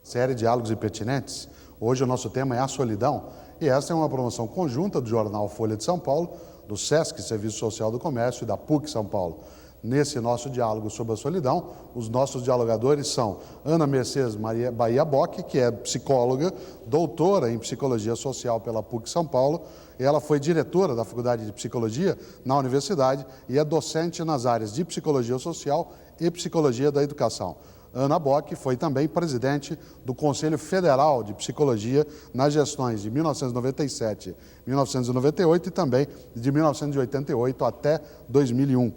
série Diálogos Impertinentes. Hoje o nosso tema é a solidão, e essa é uma promoção conjunta do jornal Folha de São Paulo, do SESC, Serviço Social do Comércio, e da PUC São Paulo. Nesse nosso diálogo sobre a solidão, os nossos dialogadores são Ana Mercedes Bahia Bock, que é psicóloga, doutora em Psicologia Social pela PUC São Paulo. Ela foi diretora da Faculdade de Psicologia na universidade e é docente nas áreas de Psicologia Social e Psicologia da Educação. Ana Bock foi também presidente do Conselho Federal de Psicologia nas gestões de 1997, 1998 e também de 1988 até 2001.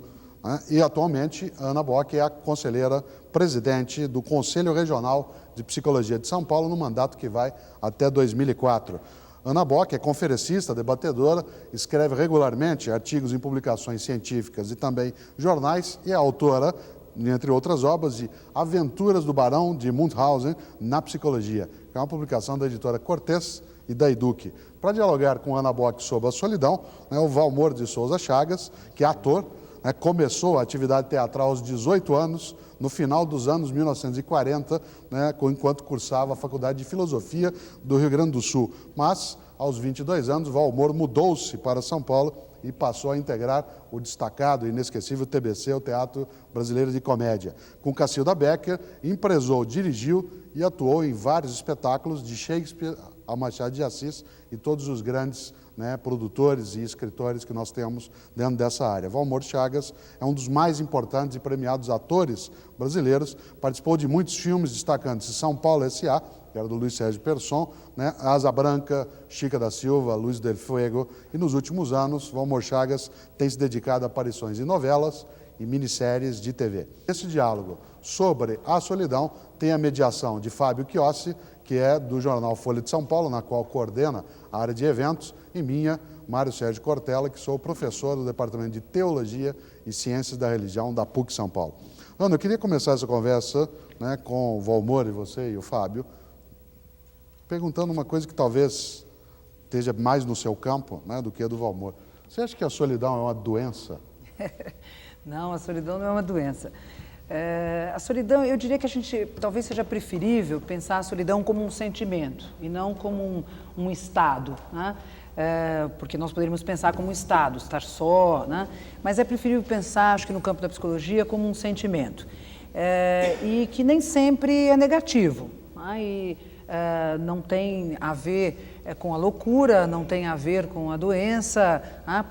E atualmente Ana Bock é a conselheira presidente do Conselho Regional de Psicologia de São Paulo no mandato que vai até 2004. Ana Bock é conferencista, debatedora, escreve regularmente artigos em publicações científicas e também jornais e é autora, entre outras obras, de Aventuras do Barão de Munchausen na Psicologia, que é uma publicação da editora Cortez e da Eduque. Para dialogar com Ana Bock sobre a solidão, o Valmor de Souza Chagas, que é ator, começou a atividade teatral aos 18 anos, no final dos anos 1940, enquanto cursava a Faculdade de Filosofia do Rio Grande do Sul. Mas, aos 22 anos, Valmor mudou-se para São Paulo e passou a integrar o destacado e inesquecível TBC, o Teatro Brasileiro de Comédia. Com Cacilda Becker, empresou, dirigiu e atuou em vários espetáculos de Shakespeare a Machado de Assis e todos os grandes produtores e escritores que nós temos dentro dessa área. Valmor Chagas é um dos mais importantes e premiados atores brasileiros, participou de muitos filmes destacantes, São Paulo S.A., que era do Luiz Sérgio Persson, Asa Branca, Chica da Silva, Luz del Fuego, e nos últimos anos, Valmor Chagas tem se dedicado a aparições em novelas e minisséries de TV. Esse diálogo sobre a solidão tem a mediação de Fábio Chiossi, que é do jornal Folha de São Paulo, na qual coordena a área de eventos, e minha, Mário Sérgio Cortella, que sou professor do Departamento de Teologia e Ciências da Religião da PUC São Paulo. Ana, eu queria começar essa conversa com o Valmor e você e o Fábio, perguntando uma coisa que talvez esteja mais no seu campo do que a do Valmor. Você acha que a solidão é uma doença? Não, a solidão não é uma doença. A solidão, eu diria que a gente talvez seja preferível pensar a solidão como um sentimento e não como um estado, porque nós poderíamos pensar como um estado, estar só, mas é preferível pensar, acho que no campo da psicologia, como um sentimento e que nem sempre é negativo, não tem a ver com a loucura, não tem a ver com a doença,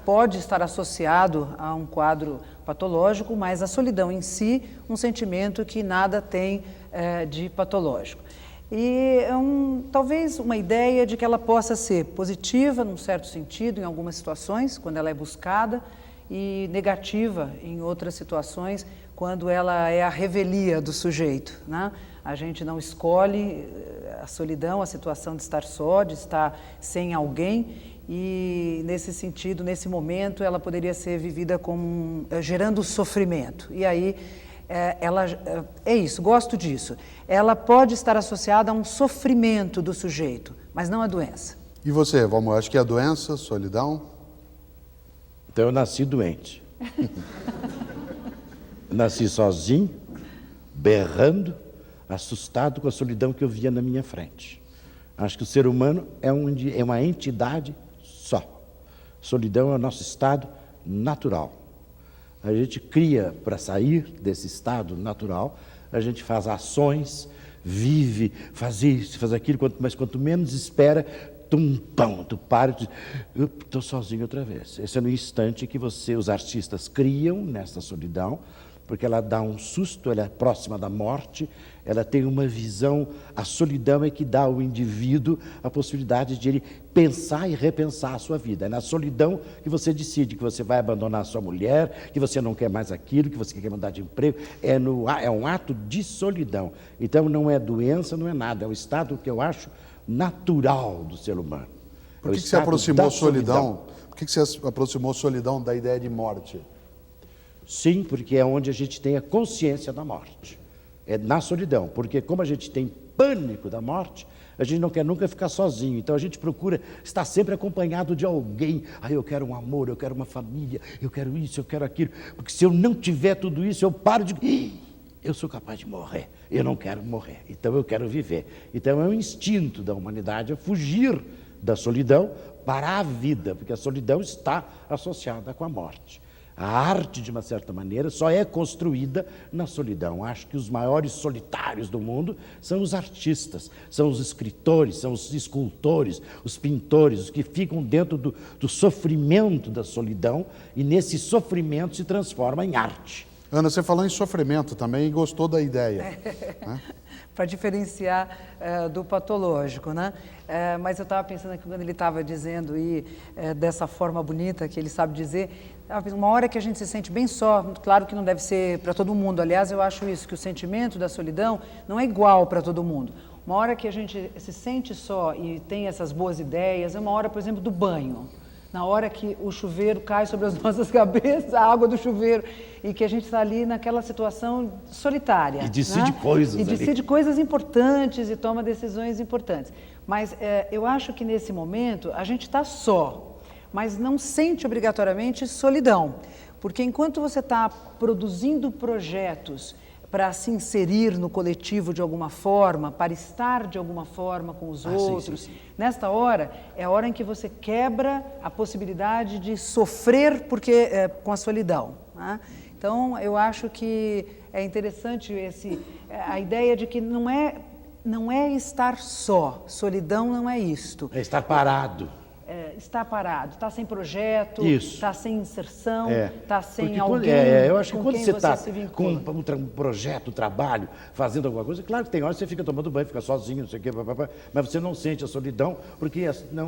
pode estar associado a um quadro patológico, mas a solidão em si, um sentimento que nada tem de patológico. E talvez uma ideia de que ela possa ser positiva, num certo sentido, em algumas situações, quando ela é buscada, e negativa em outras situações, quando ela é a revelia do sujeito. A gente não escolhe a solidão, a situação de estar só, de estar sem alguém, e nesse sentido, nesse momento, ela poderia ser vivida como gerando sofrimento. E aí, é isso, gosto disso. Ela pode estar associada a um sofrimento do sujeito, mas não a doença. E você, Valmor, acho que é a doença, solidão? Então eu nasci doente. Nasci sozinho, berrando, assustado com a solidão que eu via na minha frente. Acho que o ser humano é uma entidade só. Solidão é o nosso estado natural. A gente cria para sair desse estado natural, a gente faz ações, vive, faz isso, faz aquilo, mas quanto menos espera, tu para e diz, eu estou sozinho outra vez. Esse é no instante que os artistas criam nessa solidão, porque ela dá um susto, ela é próxima da morte, ela tem uma visão, a solidão é que dá ao indivíduo a possibilidade de ele pensar e repensar a sua vida. É na solidão que você decide que você vai abandonar a sua mulher, que você não quer mais aquilo, que você quer mudar de emprego. É um ato de solidão. Então não é doença, não é nada, é o estado que eu acho natural do ser humano. Por que você aproximou solidão? Por que você aproximou solidão da ideia de morte? Sim, porque é onde a gente tem a consciência da morte. É na solidão, porque como a gente tem pânico da morte, a gente não quer nunca ficar sozinho. Então a gente procura estar sempre acompanhado de alguém. Eu quero um amor, eu quero uma família, eu quero isso, eu quero aquilo. Porque se eu não tiver tudo isso, eu paro de... eu sou capaz de morrer, eu não quero morrer, então eu quero viver. Então é um instinto da humanidade a fugir da solidão para a vida, porque a solidão está associada com a morte. A arte, de uma certa maneira, só é construída na solidão. Acho que os maiores solitários do mundo são os artistas, são os escritores, são os escultores, os pintores, os que ficam dentro do sofrimento da solidão e nesse sofrimento se transforma em arte. Ana, você falou em sofrimento também e gostou da ideia. Né? Para diferenciar do patológico, né? Mas eu estava pensando aqui quando ele estava dizendo, e dessa forma bonita que ele sabe dizer, uma hora que a gente se sente bem só, claro que não deve ser para todo mundo, aliás, eu acho isso, que o sentimento da solidão não é igual para todo mundo. Uma hora que a gente se sente só e tem essas boas ideias, é uma hora, por exemplo, do banho. Na hora que o chuveiro cai sobre as nossas cabeças, a água do chuveiro, e que a gente está ali naquela situação solitária. E decide coisas E decide coisas importantes e toma decisões importantes. Mas eu acho que nesse momento a gente está só, mas não sente obrigatoriamente solidão. Porque enquanto você está produzindo projetos para se inserir no coletivo de alguma forma, para estar de alguma forma com os outros. Sim. Nesta hora, é a hora em que você quebra a possibilidade de sofrer com a solidão. Né? Então, eu acho que é interessante a ideia de que não é estar só, solidão não é isto. É estar parado. Está parado, está sem projeto, está sem inserção, está sem porque alguém eu acho que com quando quem você está com vincula. um projeto, um trabalho, fazendo alguma coisa, claro que tem horas que você fica tomando banho, fica sozinho, não sei o quê, mas você não sente a solidão, porque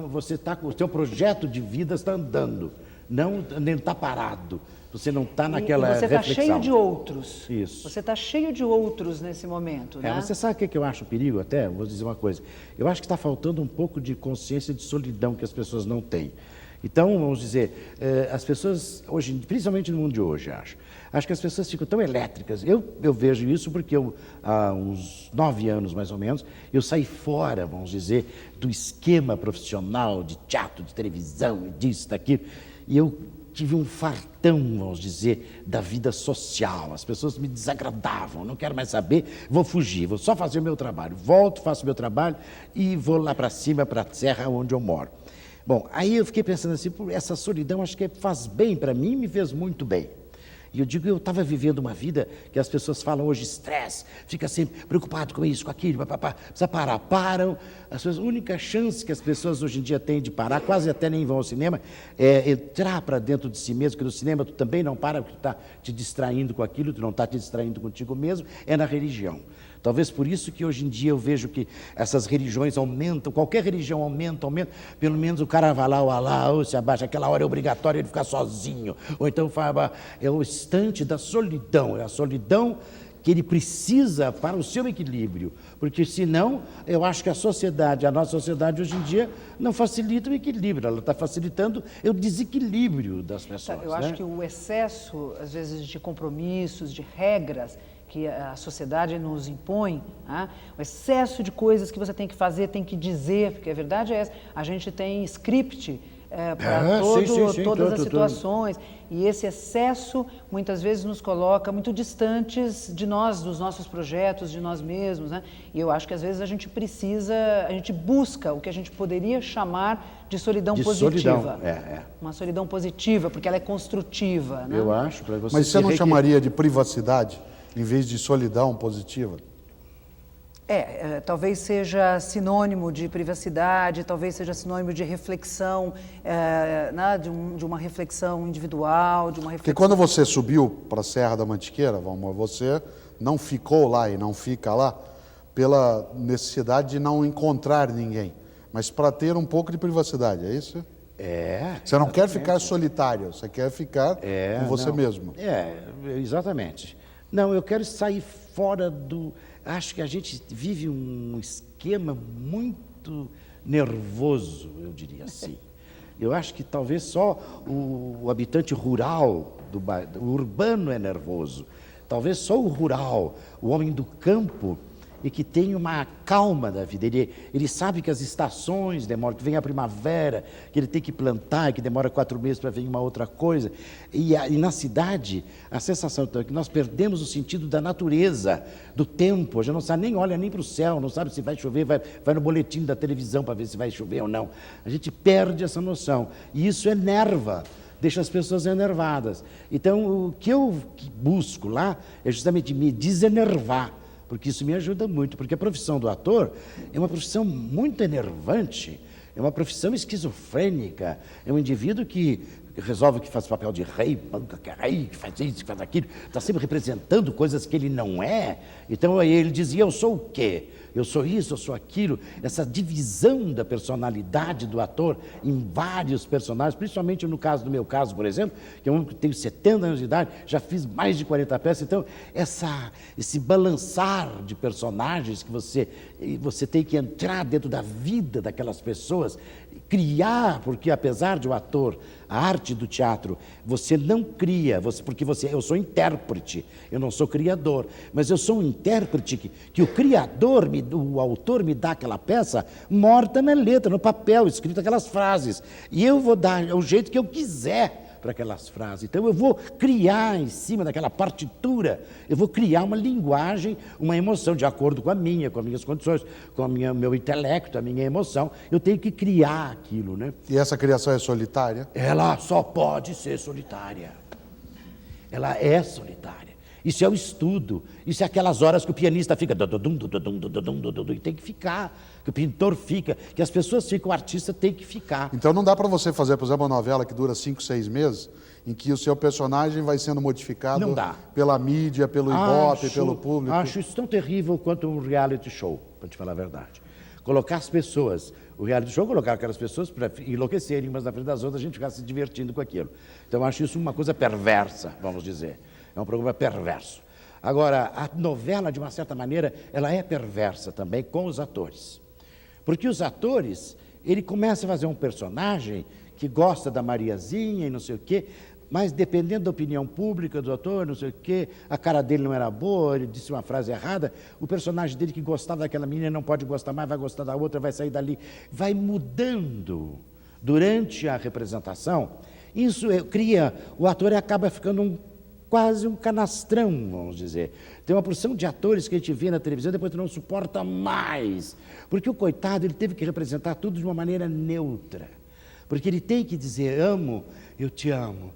você está com o seu projeto de vida está andando, nem está parado. Você não está naquela reflexão. Você está cheio de outros. Isso. Você está cheio de outros nesse momento, né? Você sabe o que eu acho perigo até? Vou dizer uma coisa. Eu acho que está faltando um pouco de consciência de solidão que as pessoas não têm. Então, vamos dizer, as pessoas, hoje, principalmente no mundo de hoje, acho que as pessoas ficam tão elétricas. Eu vejo isso porque há uns 9 anos, mais ou menos, eu saí fora, vamos dizer, do esquema profissional de teatro, de televisão, disso, daquilo, e eu tive um fartão, vamos dizer, da vida social. As pessoas me desagradavam, não quero mais saber, vou fugir, vou só fazer o meu trabalho. Volto, faço o meu trabalho e vou lá para cima, para a serra onde eu moro. Bom, aí eu fiquei pensando assim, essa solidão acho que faz bem para mim e me fez muito bem. E eu digo, eu estava vivendo uma vida que as pessoas falam hoje, estresse, fica sempre preocupado com isso, com aquilo, precisa parar. Param. A única chance que as pessoas hoje em dia têm de parar, quase até nem vão ao cinema, é entrar para dentro de si mesmo, porque no cinema tu também não para, porque tu está te distraindo com aquilo, tu não está te distraindo contigo mesmo, é na religião. Talvez por isso que hoje em dia eu vejo que essas religiões aumentam, qualquer religião aumenta, pelo menos o cara vai lá, o Alá, ou se abaixa, aquela hora é obrigatório ele ficar sozinho, ou então é o instante da solidão, é a solidão que ele precisa para o seu equilíbrio, porque senão eu acho que a nossa sociedade hoje em dia não facilita o equilíbrio, ela está facilitando o desequilíbrio das pessoas. Eu acho que o excesso, às vezes, de compromissos, de regras, que a sociedade nos impõe, né? O excesso de coisas que você tem que fazer, tem que dizer, porque a verdade é essa, a gente tem script para todas as situações, e esse excesso muitas vezes nos coloca muito distantes de nós, dos nossos projetos, de nós mesmos, né? E eu acho que às vezes a gente busca o que a gente poderia chamar de solidão positiva. Uma solidão positiva, porque ela é construtiva, né? Eu acho, para você. Mas você não chamaria de privacidade em vez de solidão positiva? Talvez seja sinônimo de privacidade, talvez seja sinônimo de reflexão, né, de uma reflexão individual, de uma reflexão... Porque quando você subiu para a Serra da Mantiqueira, você não ficou lá e não fica lá pela necessidade de não encontrar ninguém, mas para ter um pouco de privacidade, é isso? Você não quer ficar solitário, você quer ficar com você mesmo. Exatamente. Não, eu quero sair fora do... Acho que a gente vive um esquema muito nervoso, eu diria assim. Eu acho que talvez só o habitante rural, o urbano é nervoso. Talvez só o rural, o homem do campo, e que tem uma calma da vida. Ele sabe que as estações demoram, que vem a primavera, que ele tem que plantar, que demora 4 meses para vir uma outra coisa. E na cidade, a sensação então, é que nós perdemos o sentido da natureza, do tempo. A gente não sabe, nem olha nem para o céu, não sabe se vai chover, vai no boletim da televisão para ver se vai chover ou não. A gente perde essa noção. E isso enerva, deixa as pessoas enervadas. Então, o que eu busco lá é justamente me desenervar, porque isso me ajuda muito, porque a profissão do ator é uma profissão muito enervante, é uma profissão esquizofrênica, é um indivíduo que resolve que faz papel de rei, que é rei, que faz isso, que faz aquilo, está sempre representando coisas que ele não é. Então aí ele dizia, eu sou o quê? Eu sou isso, eu sou aquilo. Essa divisão da personalidade do ator em vários personagens, principalmente no caso do meu caso, por exemplo, que eu tenho 70 anos de idade, já fiz mais de 40 peças, então esse balançar de personagens que você tem que entrar dentro da vida daquelas pessoas, criar, porque apesar de o ator, a arte do teatro, você não cria, porque eu sou intérprete, eu não sou criador, mas eu sou um intérprete que o criador, o autor me dá aquela peça morta na letra, no papel, escrito aquelas frases, e eu vou dar o jeito que eu quiser para aquelas frases. Então eu vou criar em cima daquela partitura, eu vou criar uma linguagem, uma emoção, de acordo com as minhas condições, com o meu intelecto, a minha emoção, eu tenho que criar aquilo, né? E essa criação é solitária? Ela só pode ser solitária. Ela é solitária. Isso é o estudo, isso é aquelas horas que o pianista fica, e tem que ficar, que o pintor fica, que as pessoas ficam, o artista tem que ficar. Então não dá para você fazer, por exemplo, uma novela que dura 5, 6 meses, em que o seu personagem vai sendo modificado pela mídia, pelo ibope, pelo público. Acho isso tão terrível quanto um reality show, para te falar a verdade. Colocar as pessoas, o reality show colocar aquelas pessoas para enlouquecerem umas na frente das outras, a gente ficar se divertindo com aquilo. Então eu acho isso uma coisa perversa, vamos dizer. É um programa perverso. Agora, a novela, de uma certa maneira, ela é perversa também com os atores. Porque os atores, ele começa a fazer um personagem que gosta da Mariazinha e não sei o quê, mas dependendo da opinião pública do ator, não sei o quê, a cara dele não era boa, ele disse uma frase errada, o personagem dele que gostava daquela menina não pode gostar mais, vai gostar da outra, vai sair dali. Vai mudando durante a representação. Isso cria, o ator acaba ficando quase um canastrão, vamos dizer. Tem uma porção de atores que a gente vê na televisão e depois não suporta mais, porque o coitado ele teve que representar tudo de uma maneira neutra, porque ele tem que dizer, amo, eu te amo,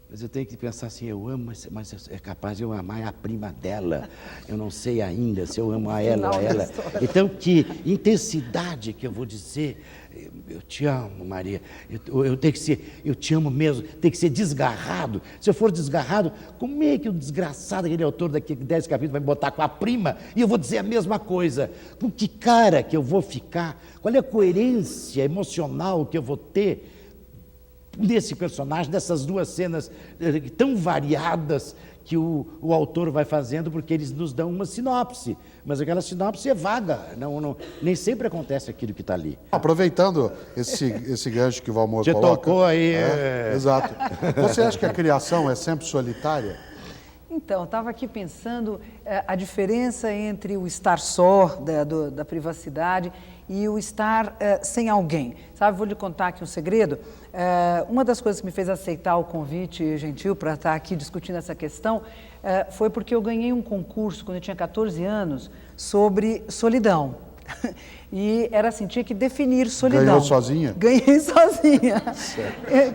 mas eu tenho que pensar assim, eu amo, mas é capaz de eu amar a prima dela, eu não sei ainda se eu amo a ela ou a ela. Então, que intensidade que eu vou dizer, eu te amo, Maria, eu tenho que ser, eu te amo mesmo, tem que ser desgarrado. Se eu for desgarrado, como é que o desgraçado, aquele autor daqui a 10 capítulos vai me botar com a prima e eu vou dizer a mesma coisa? Com que cara que eu vou ficar? Qual é a coerência emocional que eu vou ter desse personagem, dessas duas cenas tão variadas que o autor vai fazendo, porque eles nos dão uma sinopse, mas aquela sinopse é vaga, nem sempre acontece aquilo que está ali. Aproveitando esse gancho que o Valmor Você coloca... tocou aí... Exato. Você acha que a criação é sempre solitária? Então, estava aqui pensando a diferença entre o estar só, da privacidade, e o estar sem alguém. Sabe, vou lhe contar aqui um segredo. Uma das coisas que me fez aceitar o convite gentil para estar aqui discutindo essa questão foi porque eu ganhei um concurso, quando eu tinha 14 anos, sobre solidão. E era assim, tinha que definir solidão. Ganhou sozinha? Ganhei sozinha.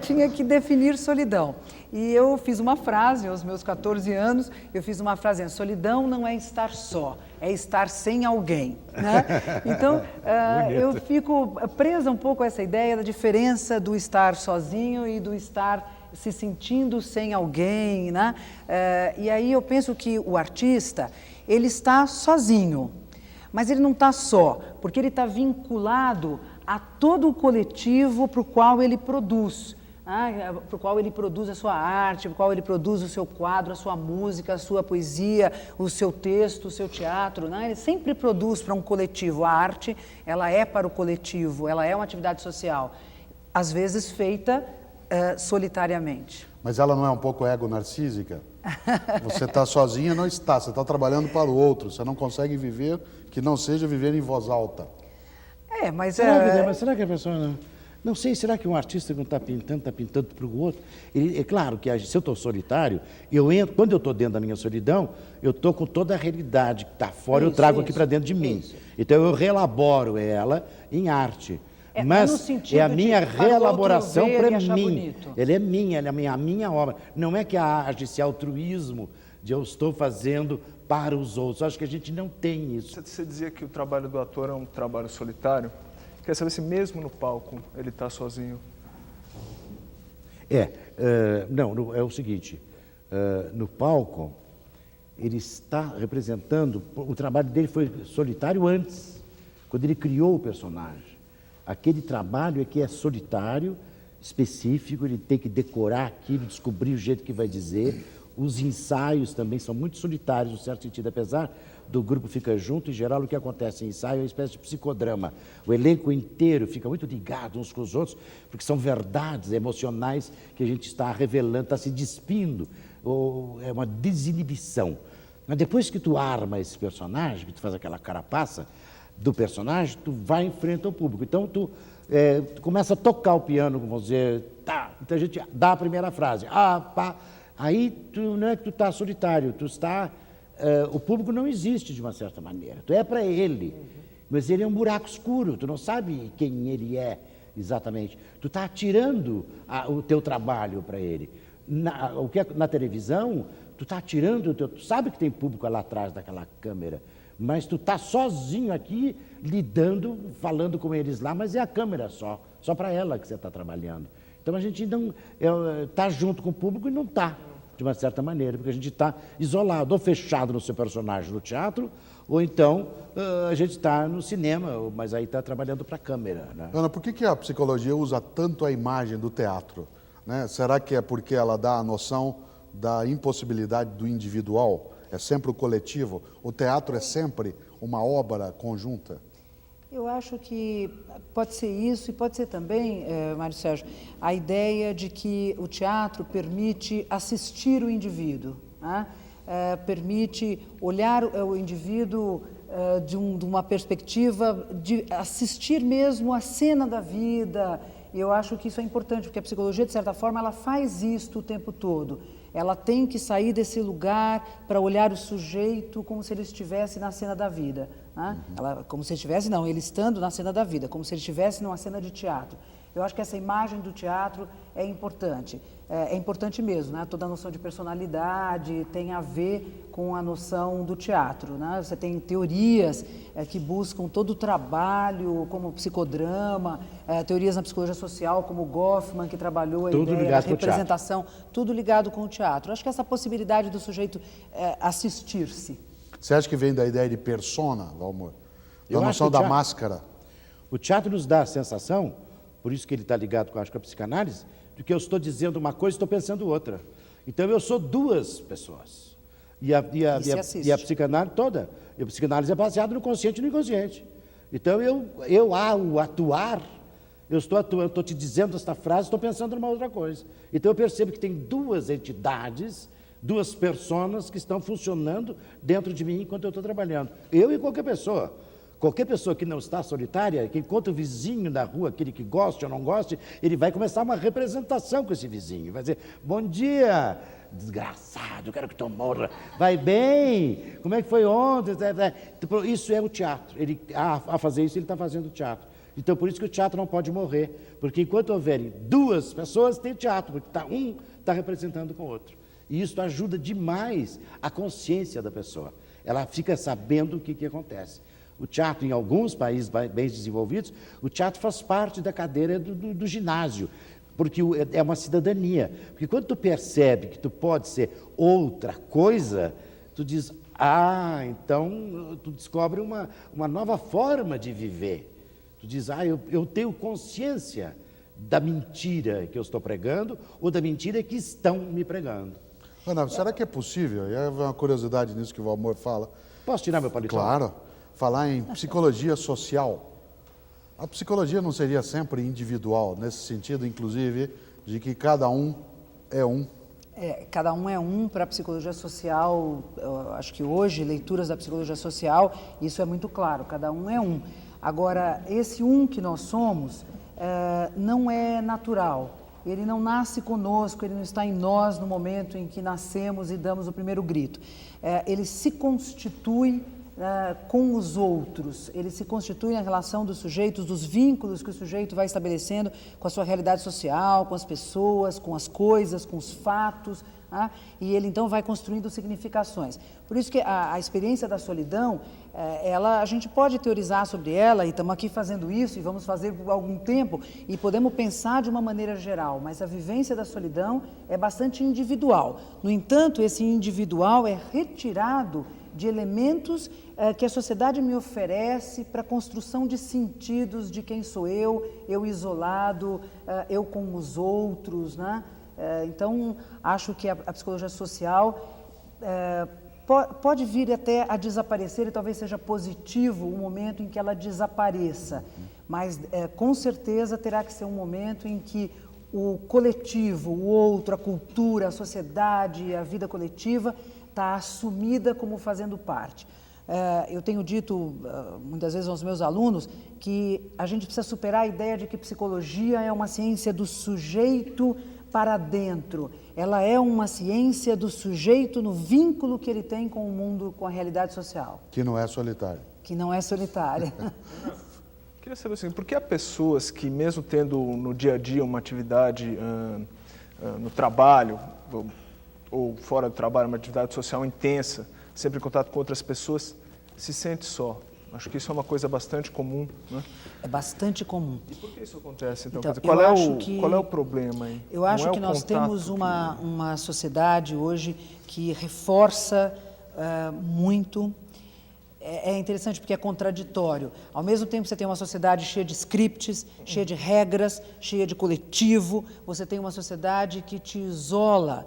Tinha que definir solidão. E eu fiz uma frase, aos meus 14 anos, eu fiz uma frase, solidão não é estar só, é estar sem alguém. Né? Então, eu fico presa um pouco a essa ideia da diferença do estar sozinho e do estar se sentindo sem alguém. Né? E aí eu penso que o artista, ele está sozinho. Mas ele não está só, porque ele está vinculado a todo o coletivo para o qual ele produz. Para o qual ele produz a sua arte, para o qual ele produz o seu quadro, a sua música, a sua poesia, o seu texto, o seu teatro. Né? Ele sempre produz para um coletivo. A arte, ela é para o coletivo, ela é uma atividade social, às vezes feita solitariamente. Mas ela não é um pouco ego-narcísica? Você está sozinha, não está. Você está trabalhando para o outro. Você não consegue viver que não seja viver em voz alta. Mas Mas será que a pessoa não sei, será que um artista que está pintando para o outro? É claro que se eu estou solitário, quando eu estou dentro da minha solidão, eu estou com toda a realidade que está fora, eu trago aqui para dentro de mim. Então eu reelaboro ela em arte. Mas é a minha reelaboração para mim. Ela é minha, ela é a minha obra. Não é que haja esse altruísmo de eu estou fazendo para os outros. Acho que a gente não tem isso. Você dizia que o trabalho do ator é um trabalho solitário. Quer saber se mesmo no palco ele está sozinho? Não, é o seguinte, no palco ele está representando, o trabalho dele foi solitário antes, quando ele criou o personagem. Aquele trabalho é que é solitário, específico, ele tem que decorar aquilo, descobrir o jeito que vai dizer. Os ensaios também são muito solitários, no certo sentido, apesar do grupo ficar junto, em geral o que acontece em ensaio é uma espécie de psicodrama. O elenco inteiro fica muito ligado uns com os outros, porque são verdades emocionais que a gente está revelando, está se despindo, ou é uma desinibição. Mas depois que tu arma esse personagem, que tu faz aquela carapaça do personagem, tu vai em frente ao público. Então tu começa a tocar o piano, vamos dizer, tá, então a gente dá a primeira frase, pá. Aí não é que tu está solitário, tu está... o público não existe de uma certa maneira, tu é para ele, mas ele é um buraco escuro, tu não sabe quem ele é exatamente. Tu está atirando o teu trabalho para ele. Na televisão, tu está atirando tu sabe que tem público lá atrás daquela câmera, mas tu está sozinho aqui, lidando, falando com eles lá, mas é a câmera só para ela que você está trabalhando. Então a gente não está junto com o público e não está, de uma certa maneira, porque a gente está isolado, ou fechado no seu personagem no teatro, ou então a gente está no cinema, mas aí está trabalhando para a câmera. Né? Ana, por que a psicologia usa tanto a imagem do teatro? Né? Será que é porque ela dá a noção da impossibilidade do individual? É sempre o coletivo? O teatro é sempre uma obra conjunta? Eu acho que pode ser isso e pode ser também, Mário Sérgio, a ideia de que o teatro permite assistir o indivíduo, né? Permite olhar o indivíduo de uma perspectiva de assistir mesmo a cena da vida. E eu acho que isso é importante, porque a psicologia, de certa forma, ela faz isso o tempo todo. Ela tem que sair desse lugar para olhar o sujeito como se ele estivesse na cena da vida. Né? Como se ele estivesse, não, ele estando na cena da vida, como se ele estivesse numa cena de teatro. Eu acho que essa imagem do teatro é importante. É importante mesmo, né? Toda a noção de personalidade tem a ver com a noção do teatro. Né? Você tem teorias que buscam todo o trabalho, como o psicodrama, teorias na psicologia social, como o Goffman, que trabalhou a ideia da representação, tudo ligado com o teatro. Eu acho que essa possibilidade do sujeito assistir-se. Você acha que vem da ideia de persona, Valmor? Da noção da máscara? O teatro nos dá a sensação, por isso que ele está ligado com a psicanálise, de que eu estou dizendo uma coisa e estou pensando outra. Então eu sou duas pessoas. E a psicanálise toda. E a psicanálise é baseada no consciente e no inconsciente. Então eu ao atuar, eu estou atuando, estou te dizendo esta frase, estou pensando numa outra coisa. Então eu percebo que tem duas entidades, duas personas que estão funcionando dentro de mim enquanto eu estou trabalhando. Eu e qualquer pessoa. Qualquer pessoa que não está solitária, que encontra o vizinho na rua, aquele que goste ou não goste, ele vai começar uma representação com esse vizinho. Vai dizer, bom dia, desgraçado, quero que tu morra. Vai bem? Como é que foi ontem? Isso é o teatro. A fazer isso, ele está fazendo o teatro. Então, por isso que o teatro não pode morrer. Porque enquanto houverem duas pessoas, tem teatro. Porque um está representando com o outro. E isso ajuda demais a consciência da pessoa. Ela fica sabendo o que acontece. O teatro, em alguns países bem desenvolvidos, o teatro faz parte da cadeira do ginásio, porque é uma cidadania. Porque quando tu percebe que tu pode ser outra coisa, tu diz, então tu descobre uma nova forma de viver. Tu diz, eu tenho consciência da mentira que eu estou pregando ou da mentira que estão me pregando. Ana, será que é possível? E é uma curiosidade nisso que o Valmor fala. Posso tirar meu paletó? Claro. Falar em psicologia social. A psicologia não seria sempre individual, nesse sentido, inclusive, de que cada um é um? Cada um é um para a psicologia social. Eu acho que hoje, leituras da psicologia social, isso é muito claro, cada um é um. Agora, esse um que nós somos não é natural, ele não nasce conosco, ele não está em nós no momento em que nascemos e damos o primeiro grito. Ele se constitui com os outros, ele se constitui na relação dos sujeitos, dos vínculos que o sujeito vai estabelecendo com a sua realidade social, com as pessoas, com as coisas, com os fatos, e ele então vai construindo significações. Por isso que a experiência da solidão, a gente pode teorizar sobre ela, e estamos aqui fazendo isso, e vamos fazer por algum tempo, e podemos pensar de uma maneira geral, mas a vivência da solidão é bastante individual. No entanto, esse individual é retirado de elementos que a sociedade me oferece para a construção de sentidos de quem sou eu isolado, eu com os outros, né? Então, acho que a psicologia social pode vir até a desaparecer, e talvez seja positivo o momento em que ela desapareça, mas com certeza terá que ser um momento em que o coletivo, o outro, a cultura, a sociedade, a vida coletiva está assumida como fazendo parte. Eu tenho dito muitas vezes aos meus alunos que a gente precisa superar a ideia de que psicologia é uma ciência do sujeito para dentro. Ela é uma ciência do sujeito no vínculo que ele tem com o mundo, com a realidade social. Que não é solitário. Que não é solitária. Queria saber assim, por que há pessoas que, mesmo tendo no dia a dia uma atividade no trabalho, ou fora do trabalho, uma atividade social intensa, sempre em contato com outras pessoas, se sente só? Acho que isso é uma coisa bastante comum, né? É bastante comum. E por que isso acontece, então? Então, Quer dizer, qual é o problema aí? Eu acho que nós temos uma sociedade hoje que reforça muito. É interessante porque é contraditório. Ao mesmo tempo você tem uma sociedade cheia de scripts, cheia de regras, cheia de coletivo, você tem uma sociedade que te isola,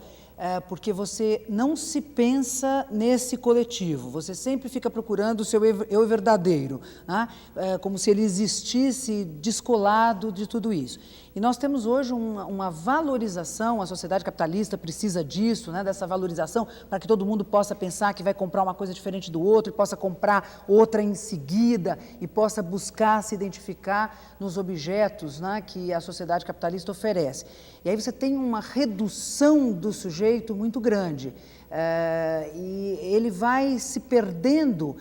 porque você não se pensa nesse coletivo, você sempre fica procurando o seu eu verdadeiro, né? Como se ele existisse descolado de tudo isso. E nós temos hoje uma valorização, a sociedade capitalista precisa disso, né, dessa valorização, para que todo mundo possa pensar que vai comprar uma coisa diferente do outro, e possa comprar outra em seguida, e possa buscar se identificar nos objetos, né, que a sociedade capitalista oferece. E aí você tem uma redução do sujeito muito grande, e ele vai se perdendo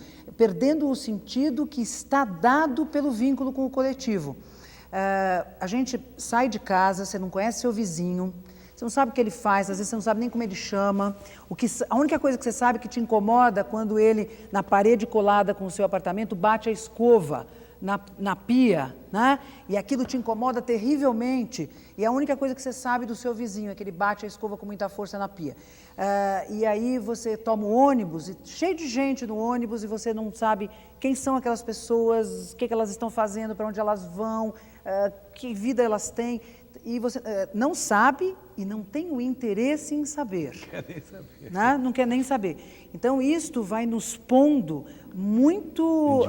o sentido que está dado pelo vínculo com o coletivo. A gente sai de casa, você não conhece seu vizinho, você não sabe o que ele faz, às vezes você não sabe nem como ele chama. A única coisa que você sabe que te incomoda quando ele, na parede colada com o seu apartamento, bate a escova na pia, né? E aquilo te incomoda terrivelmente. E a única coisa que você sabe do seu vizinho é que ele bate a escova com muita força na pia. E aí você toma o ônibus, cheio de gente no ônibus, e você não sabe quem são aquelas pessoas, o que elas estão fazendo, para onde elas vão, que vida elas têm. E você não sabe e não tem o interesse em saber. Quer nem saber. Né? Não quer nem saber. Então, isto vai nos pondo muito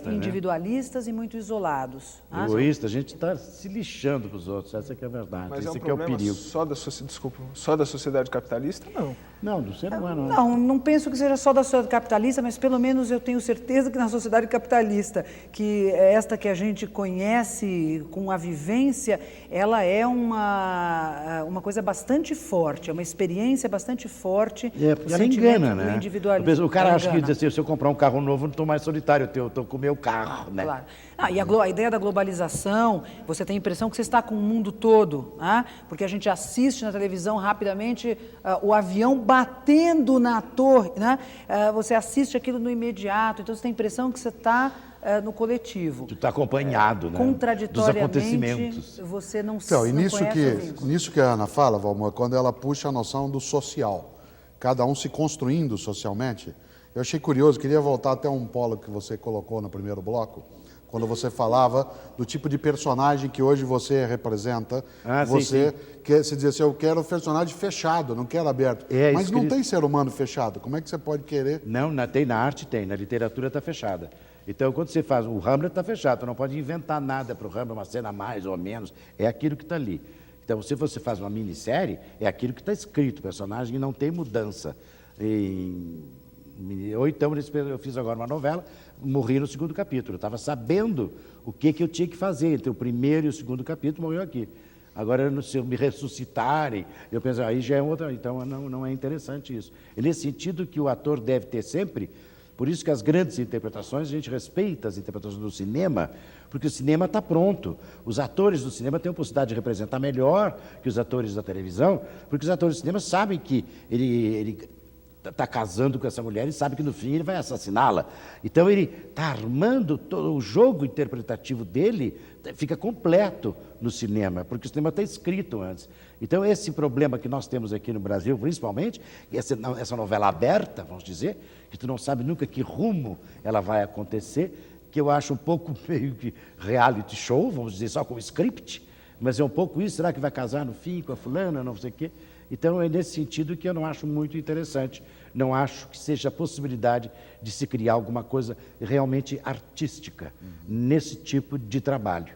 individualistas, né? E muito isolados. Egoísta, a gente está se lixando para os outros, essa que é a verdade. Mas esse é um problema só da sociedade capitalista? Não. Não, do ser humano. Não penso que seja só da sociedade capitalista, mas pelo menos eu tenho certeza que na sociedade capitalista, que esta que a gente conhece com a vivência, ela é uma coisa bastante forte, é uma experiência bastante forte. Porque ela engana, né? Individualismo. O cara acha que diz assim, se eu comprar um carro novo, não estou mais solitário, eu estou com o meu carro, né? Claro. E a ideia da globalização, você tem a impressão que você está com o mundo todo, né? Porque a gente assiste na televisão rapidamente o avião batendo na torre, né? Você assiste aquilo no imediato, então você tem a impressão que você está no coletivo. Tu está acompanhado, né? Contraditoriamente, dos acontecimentos. Você não Então, e não conhece nisso que a Ana fala, Valmor, quando ela puxa a noção do social, cada um se construindo socialmente, eu achei curioso, queria voltar até um polo que você colocou no primeiro bloco, quando você falava do tipo de personagem que hoje você representa, você quer se dizer assim, eu quero um personagem fechado, não quero aberto. Mas não tem ser humano fechado, como é que você pode querer? Não, tem na arte, tem, na literatura está fechada. Então, quando você faz, o Hamlet está fechado, você não pode inventar nada para o Hamlet, uma cena mais ou menos, é aquilo que está ali. Então, se você faz uma minissérie, é aquilo que está escrito, o personagem não tem mudança. Ou então, eu fiz agora uma novela, morri no 2º capítulo. Eu estava sabendo o que eu tinha que fazer entre o 1º e o 2º capítulo, morreu aqui. Agora, se me ressuscitarem, eu penso, aí já é outra, então não é interessante isso. E nesse sentido que o ator deve ter sempre, por isso que as grandes interpretações, a gente respeita as interpretações do cinema, porque o cinema está pronto. Os atores do cinema têm a possibilidade de representar melhor que os atores da televisão, porque os atores do cinema sabem que ele está casando com essa mulher e sabe que no fim ele vai assassiná-la. Então ele está armando todo o jogo interpretativo dele, fica completo no cinema, porque o cinema está escrito antes. Então esse problema que nós temos aqui no Brasil, principalmente, essa novela aberta, vamos dizer, que tu não sabe nunca que rumo ela vai acontecer, que eu acho um pouco meio que reality show, vamos dizer, só com script, mas é um pouco isso, será que vai casar no fim com a fulana, não sei o quê? Então, é nesse sentido que eu não acho muito interessante. Não acho que seja a possibilidade de se criar alguma coisa realmente artística nesse tipo de trabalho,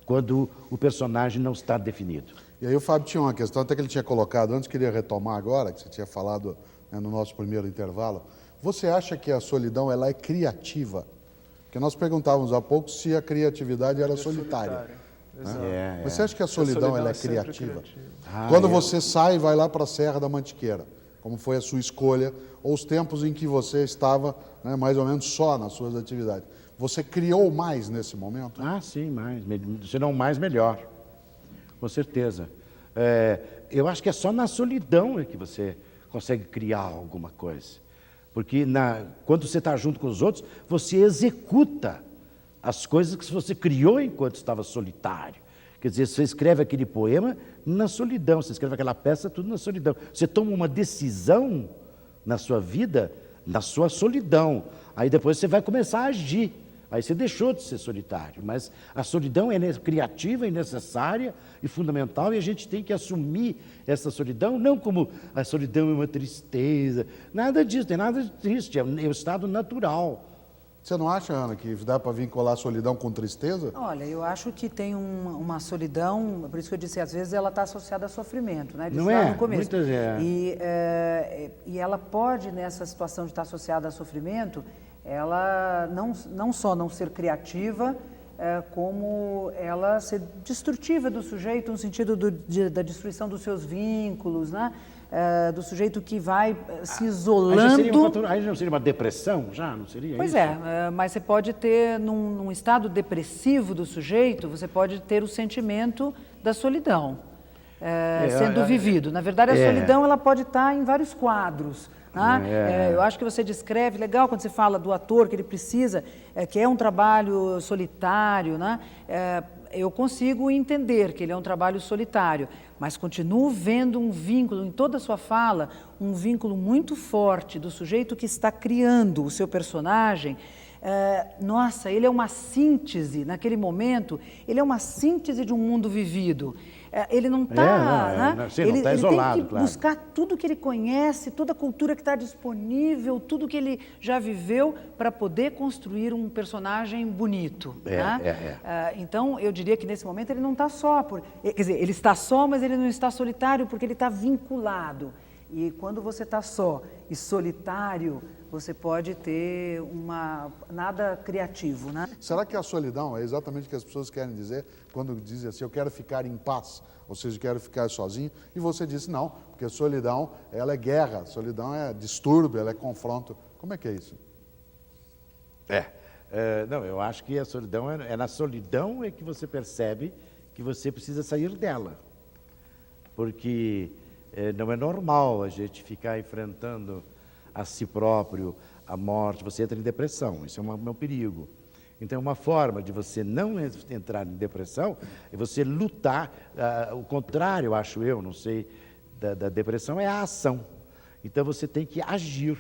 quando o personagem não está definido. E aí o Fábio tinha uma questão, até que ele tinha colocado antes, queria retomar agora, que você tinha falado, né, no nosso primeiro intervalo. Você acha que a solidão ela é criativa? Porque nós perguntávamos há pouco se a criatividade era solitária. Né? Você acha que a solidão ela é criativa? Quando você sai e vai lá para a Serra da Mantiqueira, como foi a sua escolha, ou os tempos em que você estava, né, mais ou menos só nas suas atividades, você criou mais nesse momento? Ah, sim, mais. Se não mais, melhor. Com certeza. Eu acho que é só na solidão que você consegue criar alguma coisa. Porque quando você está junto com os outros, você executa as coisas que você criou enquanto estava solitário. Quer dizer, você escreve aquele poema na solidão, você escreve aquela peça, tudo na solidão. Você toma uma decisão na sua vida, na sua solidão. Aí depois você vai começar a agir. Aí você deixou de ser solitário. Mas a solidão é criativa e necessária e fundamental, e a gente tem que assumir essa solidão, não como a solidão é uma tristeza. Nada disso, tem nada de triste, é um estado natural. Você não acha, Ana, que dá para vincular a solidão com tristeza? Olha, eu acho que tem uma solidão, por isso que eu disse, às vezes ela está associada a sofrimento, né? Não é? No começo. Muitas E ela pode, nessa situação de estar associada a sofrimento, ela não só não ser criativa, como ela ser destrutiva do sujeito, no sentido da destruição dos seus vínculos, né? Do sujeito que vai se isolando. Aí não seria uma depressão? Já não seria Pois isso? Mas você pode ter, num estado depressivo do sujeito, você pode ter o sentimento da solidão sendo vivido. Na verdade, a solidão ela pode estar em vários quadros. Né? Eu acho que você descreve, legal quando você fala do ator, que ele precisa, que é um trabalho solitário, né? Eu consigo entender que ele é um trabalho solitário, mas continuo vendo um vínculo em toda a sua fala, um vínculo muito forte do sujeito que está criando o seu personagem. Nossa, ele é uma síntese, naquele momento, ele é uma síntese de um mundo vivido. Ele não está, né? Ele isolado, tem que buscar tudo que ele conhece, toda a cultura que está disponível, tudo que ele já viveu para poder construir um personagem bonito. Então, eu diria que nesse momento ele não está só. Quer dizer, ele está só, mas ele não está solitário porque ele está vinculado. E quando você está só e solitário, você pode ter nada criativo, né? Será que a solidão é exatamente o que as pessoas querem dizer quando dizem assim, eu quero ficar em paz, ou seja, eu quero ficar sozinho? E você disse não, porque a solidão, ela é guerra, a solidão é distúrbio, ela é confronto. Como é que é isso? Não, eu acho que a solidão é na solidão que você percebe que você precisa sair dela. Porque não é normal a gente ficar enfrentando a si próprio, a morte, você entra em depressão, isso é um perigo. Então, uma forma de você não entrar em depressão é você lutar, o contrário, acho eu, não sei, da depressão é a ação. Então, você tem que agir.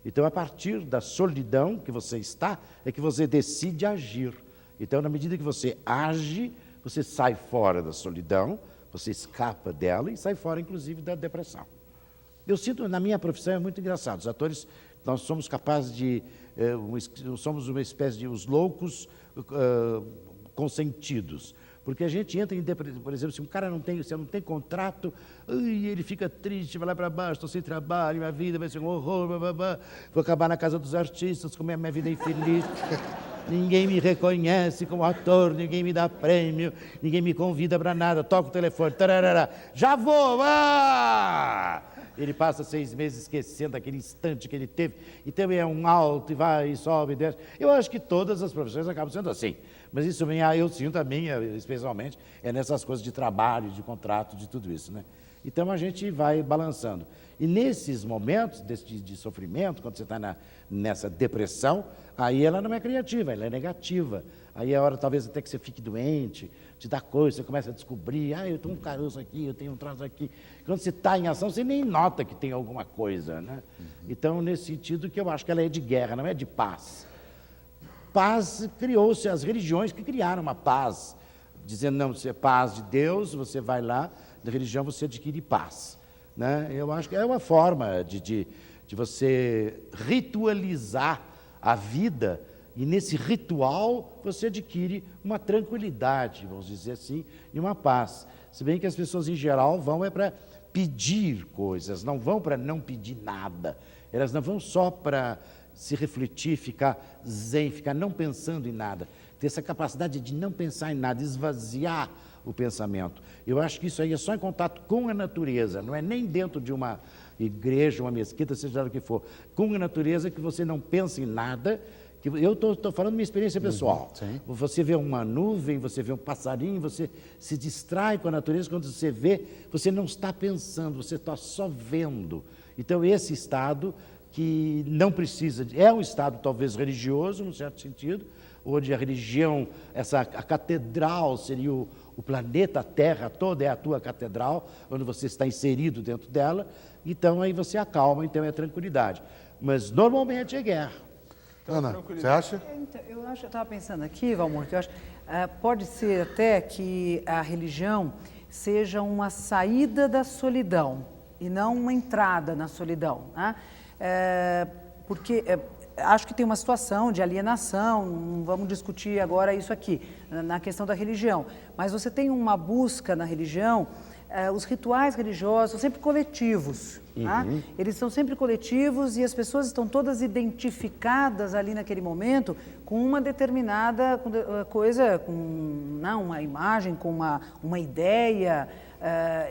Então, a partir da solidão que você está, é que você decide agir. Então, na medida que você age, você sai fora da solidão, você escapa dela e sai fora, inclusive, da depressão. Eu sinto, na minha profissão, é muito engraçado. Os atores, nós somos capazes de... somos uma espécie de os loucos consentidos. Porque a gente entra em depressão, por exemplo, se um cara você não tem contrato, ele fica triste, vai lá para baixo, estou sem trabalho, minha vida vai ser um horror, blá, blá, blá. Vou acabar na casa dos artistas, como é a minha vida infeliz. Ninguém me reconhece como ator, ninguém me dá prêmio, ninguém me convida para nada, toca o telefone, tararara, já vou! Ah! Ele passa 6 meses esquecendo aquele instante que ele teve, então é um alto e vai, e sobe e desce. Eu acho que todas as profissões acabam sendo assim, mas isso eu sinto a minha, especialmente, é nessas coisas de trabalho, de contrato, de tudo isso, né? Então a gente vai balançando. E nesses momentos de sofrimento, quando você está nessa depressão, aí ela não é criativa, ela é negativa. Aí é hora talvez até que você fique doente, te dá coisa, você começa a descobrir, eu tenho um caroço aqui, eu tenho um traço aqui. Quando você está em ação, você nem nota que tem alguma coisa, né? Então, nesse sentido que eu acho que ela é de guerra, não é de paz. Paz criou-se, as religiões que criaram uma paz, dizendo, não, você é paz de Deus, você vai lá, da religião você adquire paz, né? Eu acho que é uma forma de você ritualizar a vida, e nesse ritual você adquire uma tranquilidade, vamos dizer assim, e uma paz. Se bem que as pessoas em geral vão para pedir coisas, não vão para não pedir nada, elas não vão só para se refletir, ficar zen, ficar não pensando em nada, ter essa capacidade de não pensar em nada, esvaziar o pensamento. Eu acho que isso aí é só em contato com a natureza, não é nem dentro de uma igreja, uma mesquita, seja lá o que for, com a natureza que você não pensa em nada. Eu estou falando da minha experiência pessoal. Você vê uma nuvem, você vê um passarinho, você se distrai com a natureza, quando você vê, você não está pensando, você está só vendo. Então, esse estado que não precisa, é um estado talvez religioso, num certo sentido, onde a religião, a catedral seria o planeta, a Terra toda é a tua catedral, onde você está inserido dentro dela, então aí você acalma, então é tranquilidade. Mas normalmente é guerra. Ana, você acha? Eu estava pensando aqui, Valmor, que eu acho pode ser até que a religião seja uma saída da solidão e não uma entrada na solidão, né? Porque acho que tem uma situação de alienação, não vamos discutir agora isso aqui, na questão da religião, mas você tem uma busca na religião, os rituais religiosos são sempre coletivos, tá? Eles são sempre coletivos e as pessoas estão todas identificadas ali naquele momento com uma determinada coisa, com uma imagem, com uma ideia,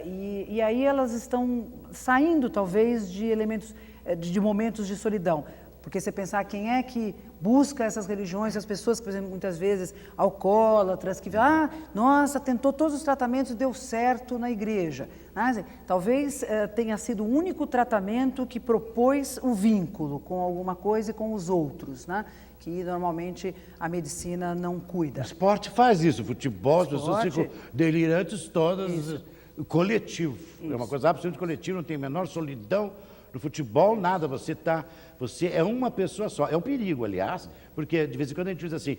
e aí elas estão saindo talvez de elementos, de momentos de solidão. Porque você pensar quem é que busca essas religiões, as pessoas que, por exemplo, muitas vezes alcoólatras, que nossa, tentou todos os tratamentos e deu certo na igreja. Talvez tenha sido o único tratamento que propôs o vínculo com alguma coisa e com os outros, né? Que normalmente a medicina não cuida. O esporte faz isso, o futebol, as pessoas ficam delirantes todas, coletivo. É uma coisa absolutamente coletiva, não tem a menor solidão. No futebol, nada, você é uma pessoa só. É um perigo, aliás, porque de vez em quando a gente diz assim,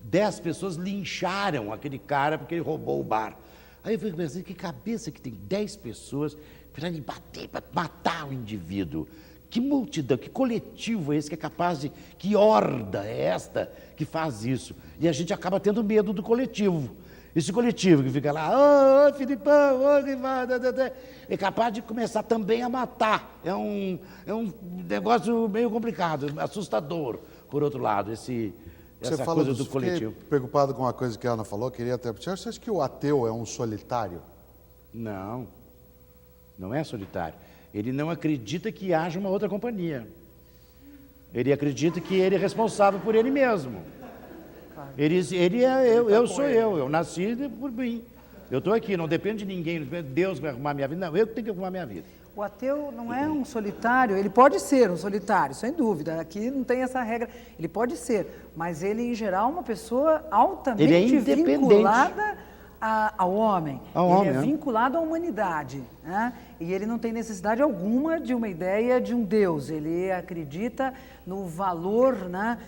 10 pessoas lincharam aquele cara porque ele roubou o bar. Aí eu fico pensando, que cabeça que tem 10 pessoas para lhe bater, para matar o indivíduo. Que multidão, que coletivo é esse que é capaz de... Que horda é esta que faz isso? E a gente acaba tendo medo do coletivo. Esse coletivo que fica lá, Filipão, é capaz de começar também a matar. É um negócio meio complicado, assustador, por outro lado, essa coisa do coletivo. Fiquei preocupado com uma coisa que a Ana falou, queria até... Você acha que o ateu é um solitário? Não, não é solitário. Ele não acredita que haja uma outra companhia. Ele acredita que ele é responsável por ele mesmo. Eu sou eu nasci por mim. Eu estou aqui, não depende de ninguém, não depende de Deus que vai arrumar minha vida, não, eu que tenho que arrumar minha vida. O ateu não é um solitário, ele pode ser um solitário, sem dúvida, aqui não tem essa regra, ele pode ser, mas ele em geral é uma pessoa altamente vinculada ao homem, ele é vinculado à humanidade, né? E ele não tem necessidade alguma de uma ideia de um Deus, ele acredita no valor, né,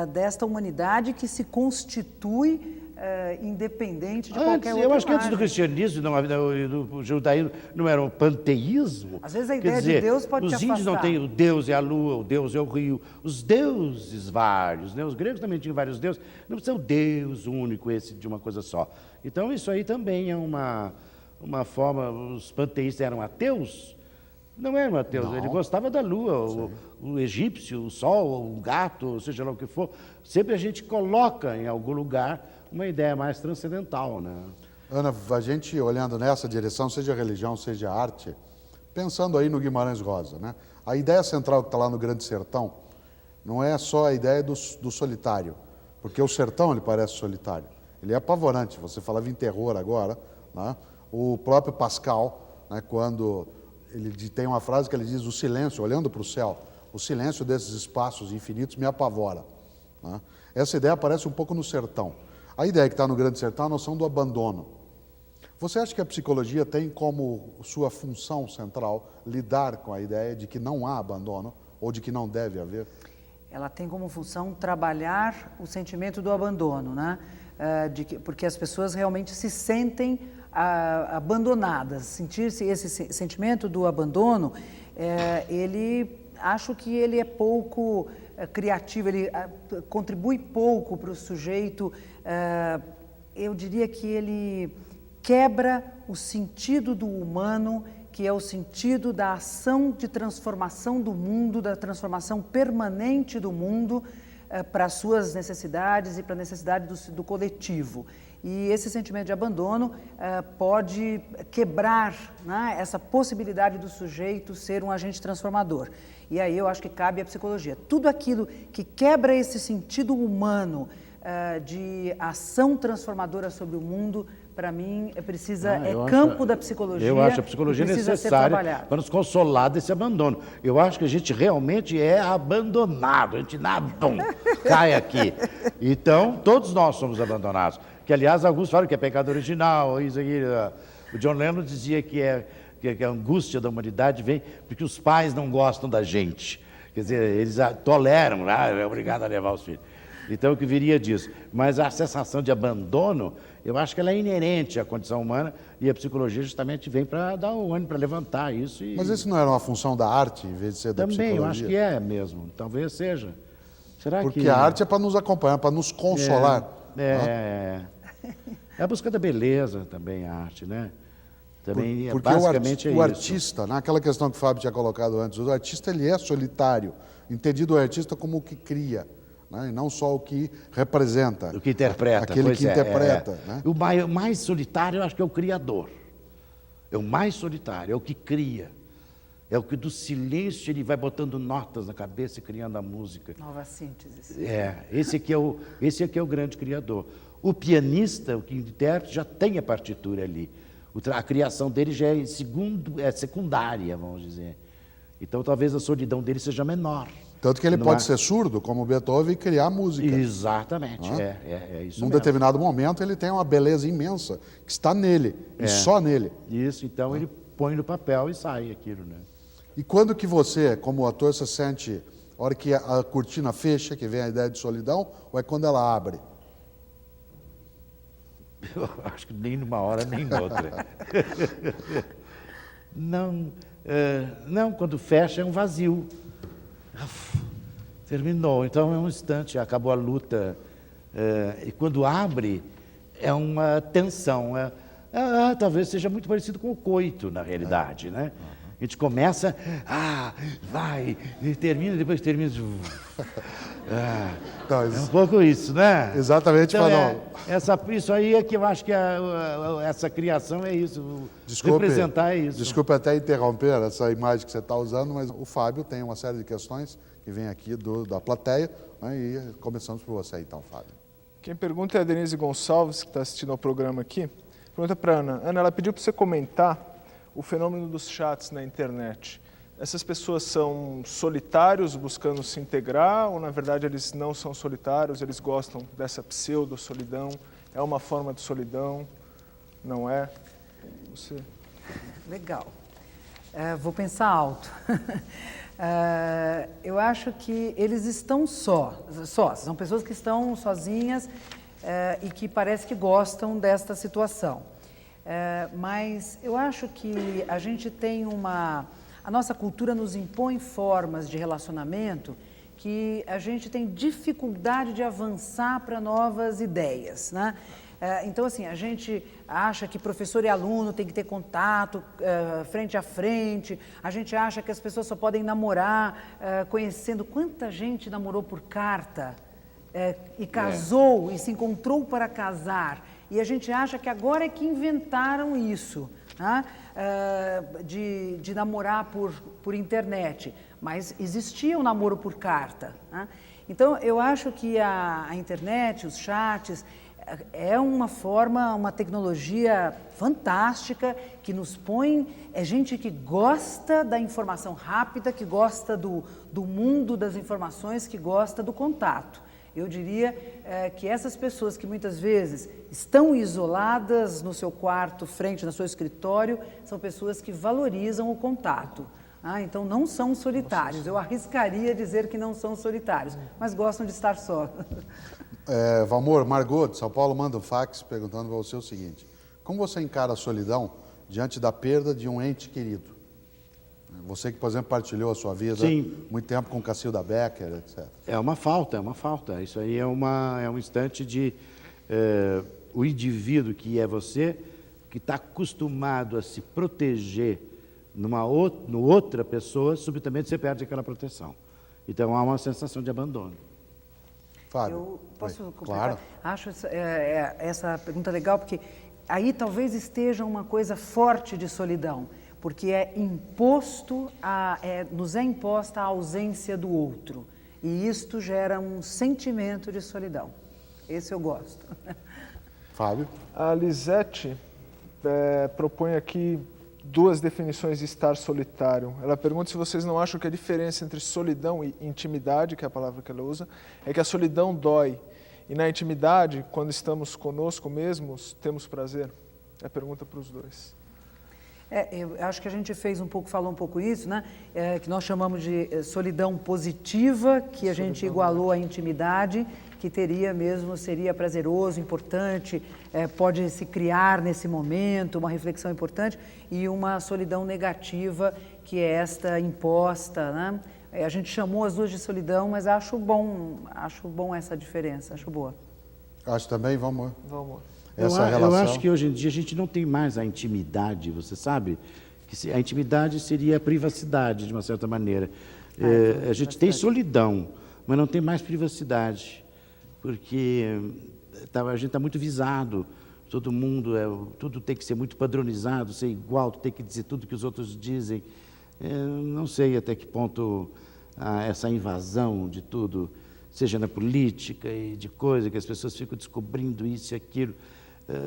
desta humanidade que se constitui independente de qualquer outra eu acho que antes do imagem. cristianismo e do judaísmo não era um panteísmo. Às vezes a Quer ideia de dizer, Deus pode te os índios não afastar. têm o Deus é a lua, o Deus é o rio, os deuses vários, né? Os gregos também tinham vários deuses, não precisa ser o Deus único, esse de uma coisa só. Então isso aí também é uma forma, os panteístas eram ateus? Não eram ateus, Não. ele gostava da lua, o egípcio, o sol, o gato, seja lá o que for. Sempre a gente coloca em algum lugar uma ideia mais transcendental, né? Ana, a gente olhando nessa direção, seja religião, seja arte, pensando aí no Guimarães Rosa, né? A ideia central que está lá no Grande Sertão não é só a ideia do solitário, porque o sertão ele parece solitário, ele é apavorante. Você falava em terror agora, né? O próprio Pascal, né, quando ele tem uma frase que ele diz: o silêncio, olhando para o céu, o silêncio desses espaços infinitos me apavora, né? Essa ideia aparece um pouco no sertão. A ideia que está no Grande Sertão é a noção do abandono. Você acha que a psicologia tem como sua função central lidar com a ideia de que não há abandono ou de que não deve haver? Ela tem como função trabalhar o sentimento do abandono, né? Porque as pessoas realmente se sentem abandonadas. Sentir-se esse sentimento do abandono, acho que ele é pouco criativo, ele contribui pouco para o sujeito. Eu diria que ele quebra o sentido do humano, que é o sentido da ação de transformação do mundo, da transformação permanente do mundo para as suas necessidades e para a necessidade do coletivo. E esse sentimento de abandono pode quebrar, né, essa possibilidade do sujeito ser um agente transformador. E aí eu acho que cabe à psicologia. Tudo aquilo que quebra esse sentido humano de ação transformadora sobre o mundo, para mim, campo da psicologia. Eu acho a psicologia necessária para nos consolar desse abandono. Eu acho que a gente realmente é abandonado, a gente cai aqui. Então, todos nós somos abandonados. Que, aliás, alguns falam que é pecado original, isso aqui. O John Lennon dizia que a angústia da humanidade vem porque os pais não gostam da gente. Quer dizer, eles toleram, é obrigado a levar os filhos. Então, o que viria disso? Mas a sensação de abandono, eu acho que ela é inerente à condição humana e a psicologia justamente vem para dar o ânimo, para levantar isso. Mas isso não era uma função da arte, em vez de ser da psicologia? Também, eu acho que é mesmo. Talvez seja. Será Porque que... a arte é para nos acompanhar, para nos consolar. É a busca da beleza também, a arte, né? Também, porque basicamente o artista, naquela questão que o Fábio tinha colocado antes, o artista ele é solitário, entendido o artista como o que cria, né? E não só o que representa. O que interpreta. Aquele que interpreta. Né? O mais solitário, eu acho que é o criador. É o mais solitário, é o que cria. É o que do silêncio ele vai botando notas na cabeça e criando a música. Nova síntese. Esse aqui é o grande criador. O pianista, o que intérprete, já tem a partitura ali. A criação dele já é secundária, vamos dizer. Então, talvez a solidão dele seja menor. Tanto que ele pode ser surdo, como Beethoven, e criar música. Exatamente, é isso Num mesmo. determinado momento, ele tem uma beleza imensa, que está nele, e só nele. Isso, então ele põe no papel e sai aquilo, né? E quando que você, como ator, se sente, a hora que a cortina fecha, que vem a ideia de solidão, ou é quando ela abre? Eu acho que nem numa hora, nem noutra. Não, quando fecha é um vazio. Terminou, então é um instante, acabou a luta. E quando abre, é uma tensão. Talvez seja muito parecido com o coito, na realidade, né? A gente começa, vai, e termina, depois termina. Então, é um pouco isso, né? Exatamente, então, Fanon. Isso aí é que eu acho que essa criação é isso. Representar é isso. Desculpe até interromper essa imagem que você está usando, mas o Fábio tem uma série de questões que vem aqui da plateia, né, e começamos por você então, Fábio. Quem pergunta é a Denise Gonçalves, que está assistindo ao programa aqui. Pergunta para a Ana. Ana, ela pediu para você comentar o fenômeno dos chats na internet. Essas pessoas são solitários buscando se integrar ou, na verdade, eles não são solitários, eles gostam dessa pseudo-solidão? É uma forma de solidão? Não é? Você? Legal. Vou pensar alto. Eu acho que eles estão só. São pessoas que estão sozinhas e que parece que gostam desta situação. Mas eu acho que a gente tem a nossa cultura nos impõe formas de relacionamento que a gente tem dificuldade de avançar para novas ideias, né? Então, assim, a gente acha que professor e aluno tem que ter contato frente a frente, a gente acha que as pessoas só podem namorar conhecendo. Quanta gente namorou por carta e casou e se encontrou para casar, e a gente acha que agora é que inventaram isso, né? De namorar por internet, mas existia o namoro por carta, né? Então, eu acho que a internet, os chats, é uma forma, uma tecnologia fantástica que nos põe, gente que gosta da informação rápida, que gosta do mundo das informações, que gosta do contato. Eu diria que essas pessoas que muitas vezes estão isoladas no seu quarto, frente no seu escritório, são pessoas que valorizam o contato. Então não são solitários, eu arriscaria dizer que não são solitários, mas gostam de estar só. Valmor, Margot, de São Paulo, manda um fax perguntando para você o seguinte: como você encara a solidão diante da perda de um ente querido? Você que, por exemplo, partilhou a sua vida muito tempo com Cacilda Becker, etc. É uma falta. Isso aí é um instante de... o indivíduo que é você, que está acostumado a se proteger no outra pessoa, subitamente você perde aquela proteção. Então, há uma sensação de abandono. Fábio. Eu posso completar? Claro. Acho essa pergunta legal, porque aí talvez esteja uma coisa forte de solidão, porque nos é imposta a ausência do outro, e isto gera um sentimento de solidão. Esse eu gosto. Fábio. A Lisete propõe aqui 2 definições de estar solitário. Ela pergunta se vocês não acham que a diferença entre solidão e intimidade, que é a palavra que ela usa, é que a solidão dói. E na intimidade, quando estamos conosco mesmos, temos prazer? É a pergunta para os dois. Eu acho que a gente falou um pouco isso, né? Que nós chamamos de solidão positiva, que a gente igualou à intimidade, que seria prazeroso, importante, pode se criar nesse momento, uma reflexão importante, e uma solidão negativa, que é esta imposta, né? A gente chamou as duas de solidão, mas acho bom essa diferença, acho boa. Acho também, Valmor. Eu acho que hoje em dia a gente não tem mais a intimidade, você sabe? Que a intimidade seria a privacidade, de uma certa maneira. A gente tem solidão, mas não tem mais privacidade, porque a gente está muito visado, todo mundo, tudo tem que ser muito padronizado, ser igual, tem que dizer tudo que os outros dizem. Não sei até que ponto essa invasão de tudo, seja na política e de coisa, que as pessoas ficam descobrindo isso e aquilo.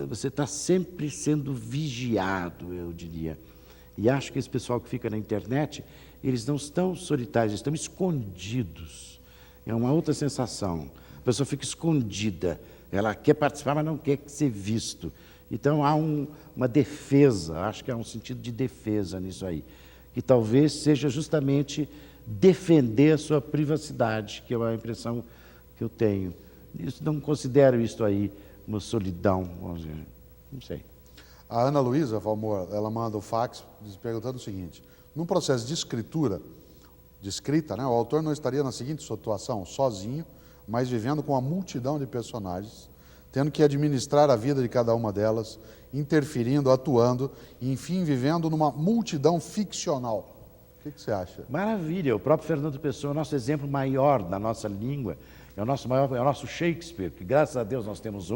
Você está sempre sendo vigiado, eu diria. E acho que esse pessoal que fica na internet, eles não estão solitários, eles estão escondidos. É uma outra sensação. A pessoa fica escondida, ela quer participar, mas não quer ser visto. Então há uma defesa, acho que há um sentido de defesa nisso aí, que talvez seja justamente defender a sua privacidade, que é uma impressão que eu tenho. Não considero isso aí uma solidão, vamos dizer, não sei. A Ana Luísa, Valmor, ela manda o fax perguntando o seguinte: num processo de escrita, né, o autor não estaria na seguinte situação: sozinho, mas vivendo com uma multidão de personagens, tendo que administrar a vida de cada uma delas, interferindo, atuando, e, enfim, vivendo numa multidão ficcional. O que você acha? Maravilha, o próprio Fernando Pessoa é o nosso exemplo maior da nossa língua, é o nosso Shakespeare, que graças a Deus nós temos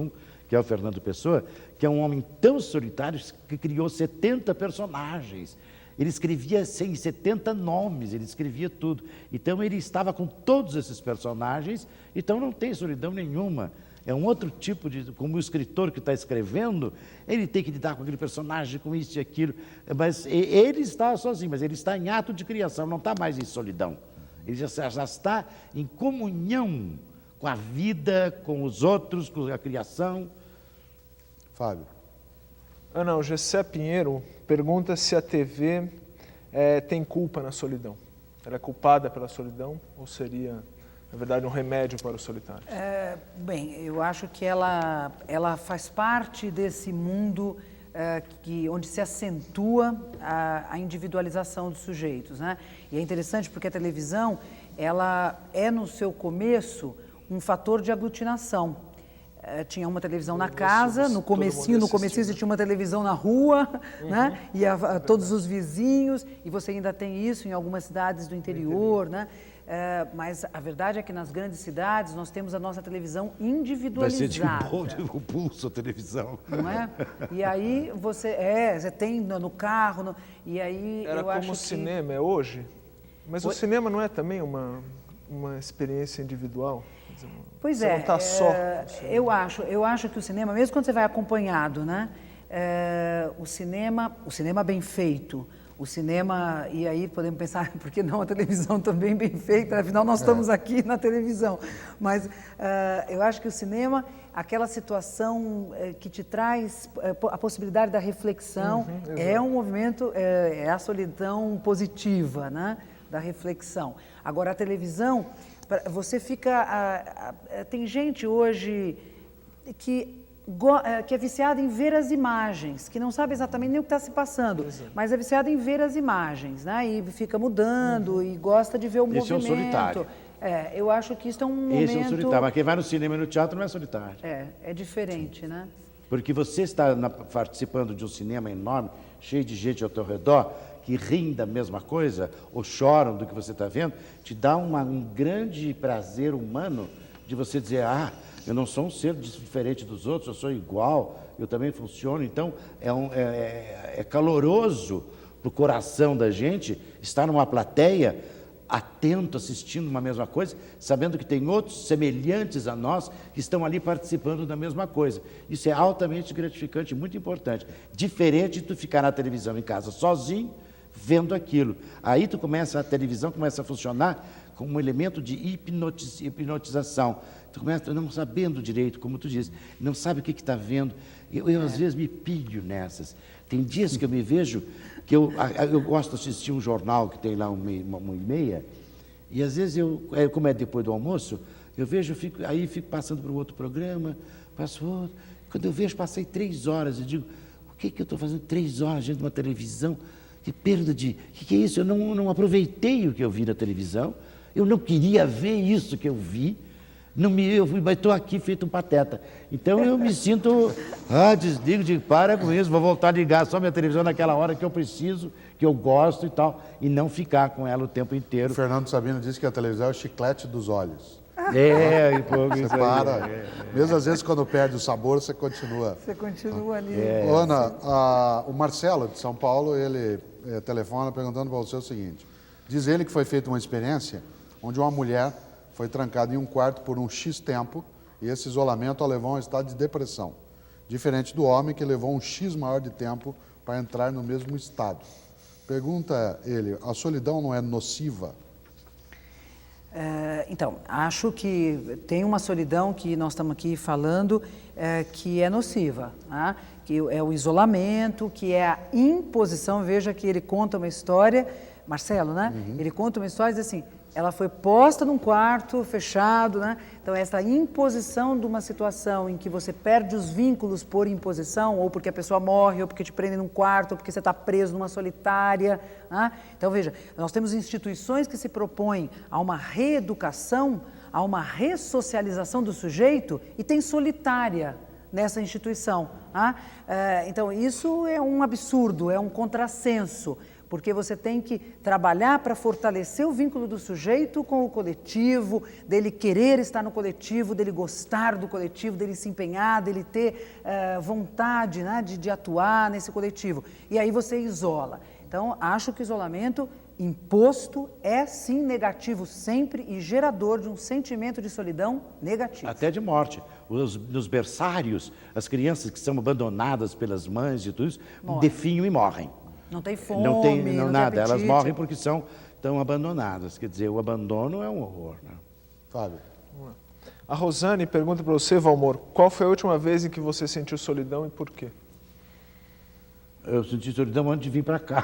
que é o Fernando Pessoa, que é um homem tão solitário que criou 70 personagens. Ele escrevia 70 nomes, ele escrevia tudo. Então ele estava com todos esses personagens, então não tem solidão nenhuma. É um outro tipo de... Como o escritor que está escrevendo, ele tem que lidar com aquele personagem, com isso e aquilo. Mas ele está sozinho, mas ele está em ato de criação, não está mais em solidão. Ele já está em comunhão com a vida, com os outros, com a criação. Fábio. Ana, o Gessé Pinheiro pergunta se a TV tem culpa na solidão. Ela é culpada pela solidão ou seria na verdade, um remédio para o solitário? Bem, eu acho que ela faz parte desse mundo onde se acentua a individualização dos sujeitos, né? E é interessante porque a televisão, ela é no seu começo um fator de aglutinação. Tinha uma televisão na casa, no comecinho você tinha uma televisão na rua, né? E todos os vizinhos, e você ainda tem isso em algumas cidades do interior, né? Mas a verdade é que nas grandes cidades nós temos a nossa televisão individualizada. Vai ser de bom de o pulso a televisão. Não é? E aí você tem no carro, e aí Era eu acho como o que... cinema é hoje? Mas o cinema não é também uma experiência individual? Pois você não está só. Eu acho que o cinema, mesmo quando você vai acompanhado, né? O cinema bem feito, o cinema, e aí podemos pensar, por que não a televisão também bem feita? Afinal, nós estamos aqui na televisão. Mas eu acho que o cinema, aquela situação que te traz a possibilidade da reflexão, é um movimento, é a solidão positiva, né? Da reflexão. Agora, a televisão, você fica... tem gente hoje que é viciada em ver as imagens, que não sabe exatamente nem o que está se passando, mas é viciada em ver as imagens, né? E fica mudando e gosta de ver o movimento. Esse é um solitário. Eu acho que isso é um momento... Esse é um solitário, mas quem vai no cinema e no teatro não é solitário. É diferente, né? Porque você está participando de um cinema enorme, cheio de gente ao teu redor, que riem da mesma coisa, ou choram do que você está vendo, te dá um grande prazer humano de você dizer, eu não sou um ser diferente dos outros, eu sou igual, eu também funciono. Então, é caloroso para o coração da gente estar numa plateia, atento, assistindo uma mesma coisa, sabendo que tem outros semelhantes a nós que estão ali participando da mesma coisa. Isso é altamente gratificante, muito importante. Diferente de tu ficar na televisão em casa sozinho, vendo aquilo. Aí a televisão começa a funcionar como um elemento de hipnotização. Tu começa não sabendo direito, como tu diz, não sabe o que está vendo. Eu às vezes me pilho nessas. Tem dias que eu me vejo, que eu gosto de assistir um jornal que tem lá uma e meia, e às vezes como é depois do almoço, eu vejo, fico passando para um outro programa, passo outro. Quando eu vejo, passei 3 horas, eu digo, o que eu estou fazendo 3 horas diante de uma televisão? Que perda de... O que é isso? Eu não aproveitei o que eu vi na televisão, eu não queria ver isso que eu vi, mas estou aqui feito um pateta. Então eu me sinto, desligo, digo, para com isso, vou voltar a ligar só minha televisão naquela hora que eu preciso, que eu gosto e tal, e não ficar com ela o tempo inteiro. O Fernando Sabino disse que a televisão é o chiclete dos olhos. Você para. Mesmo às vezes quando perde o sabor, você continua. Você continua ali. Ana, o Marcelo de São Paulo, ele telefona perguntando para você o seguinte. Diz ele que foi feita uma experiência onde uma mulher foi trancada em um quarto por um X tempo e esse isolamento a levou a um estado de depressão. Diferente do homem que levou um X maior de tempo para entrar no mesmo estado. Pergunta ele, a solidão não é nociva? Então, acho que tem uma solidão que nós estamos aqui falando que é nociva, né? Que é o isolamento, que é a imposição. Veja que ele conta uma história, Marcelo, né? Ele conta uma história e diz assim, ela foi posta num quarto fechado, né? Então, essa imposição de uma situação em que você perde os vínculos por imposição, ou porque a pessoa morre, ou porque te prendem num quarto, ou porque você está preso numa solitária, né? Então, veja, nós temos instituições que se propõem a uma reeducação, a uma ressocialização do sujeito, e tem solitária nessa instituição. Né? Então, isso é um absurdo, é um contrassenso, porque você tem que trabalhar para fortalecer o vínculo do sujeito com o coletivo, dele querer estar no coletivo, dele gostar do coletivo, dele se empenhar, dele ter vontade, né, de atuar nesse coletivo. E aí você isola. Então, acho que o isolamento imposto é sim negativo sempre e gerador de um sentimento de solidão negativo. Até de morte. Nos berçários, as crianças que são abandonadas pelas mães e tudo isso, definham e morrem. Não tem fome, não tem nada, apetite. Elas morrem porque estão abandonadas. Quer dizer, o abandono é um horror. Né? Fábio. A Rosane pergunta para você, Valmor, qual foi a última vez em que você sentiu solidão e por quê? Eu senti solidão antes de vir para cá.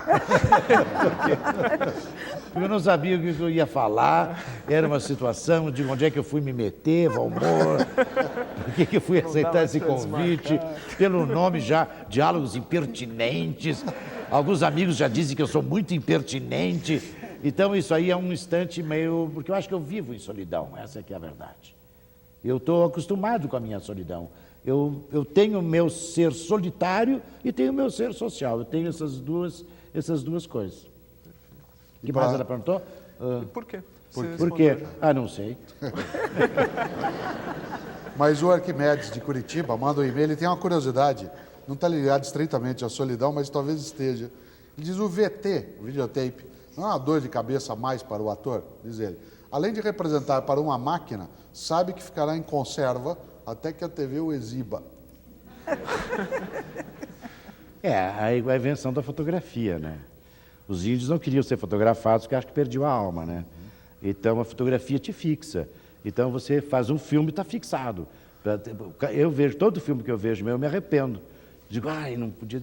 Porque eu não sabia o que eu ia falar, era uma situação de onde é que eu fui me meter, Valmor, por que eu fui aceitar esse convite, pelo nome já, diálogos impertinentes, alguns amigos já dizem que eu sou muito impertinente, então isso aí é um instante meio, porque eu acho que eu vivo em solidão, essa é que é a verdade. Eu estou acostumado com a minha solidão. Eu tenho o meu ser solitário e tenho o meu ser social. Eu tenho essas duas coisas. O que mais ela perguntou? Por quê? Por quê? Ah, não sei. Mas o Arquimedes de Curitiba manda um e-mail, ele tem uma curiosidade, não está ligado estritamente à solidão, mas talvez esteja. Ele diz o VT, o videotape, não é uma dor de cabeça a mais para o ator, diz ele. Além de representar para uma máquina, sabe que ficará em conserva até que a TV o exiba. A invenção da fotografia, né? Os índios não queriam ser fotografados porque acham que perdiam a alma, né? Então a fotografia te fixa. Então você faz um filme e está fixado. Eu vejo, todo filme que eu vejo eu me arrependo. Digo, ai, não podia,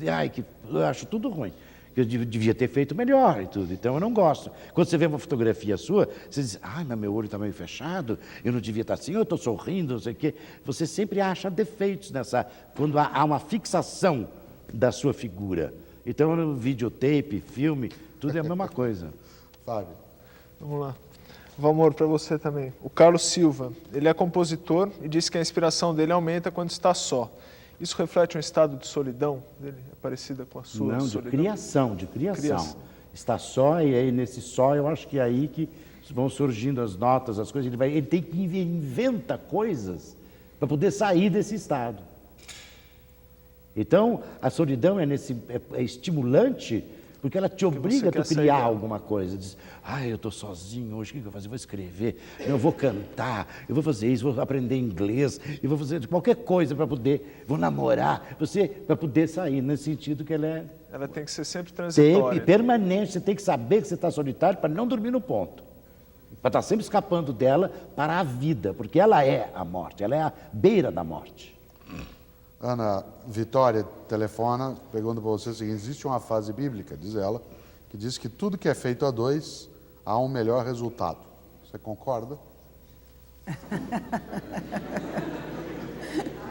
eu acho tudo ruim. Eu devia ter feito melhor e tudo, então eu não gosto. Quando você vê uma fotografia sua, você diz, ai, mas meu olho está meio fechado, eu não devia estar assim, eu estou sorrindo, não sei o quê. Você sempre acha defeitos quando há uma fixação da sua figura. Então, no videotape, filme, tudo é a mesma coisa. Fábio. Vamos lá. Valmor, para você também. O Carlos Silva, ele é compositor e diz que a inspiração dele aumenta quando está só. Isso reflete um estado de solidão dele? É parecida com a sua solidão? Não, de criação. Está só, e aí nesse só, eu acho que é aí que vão surgindo as notas, as coisas. Ele tem que inventa coisas para poder sair desse estado. Então, a solidão é estimulante, porque ela te obriga a criar alguma coisa. Diz, eu estou sozinho hoje, o que eu vou fazer? Vou escrever, eu vou cantar, eu vou fazer isso, vou aprender inglês, eu vou fazer qualquer coisa para poder, vou namorar, para poder sair, nesse sentido que ela é... Ela tem que ser sempre transitória. Permanente, você tem que saber que você está solitário para não dormir no ponto. Para estar sempre escapando dela para a vida, porque ela é a morte, ela é a beira da morte. Ana Vitória telefona, pergunta para você o seguinte, existe uma frase bíblica, diz ela, que diz que tudo que é feito a dois, há um melhor resultado. Você concorda?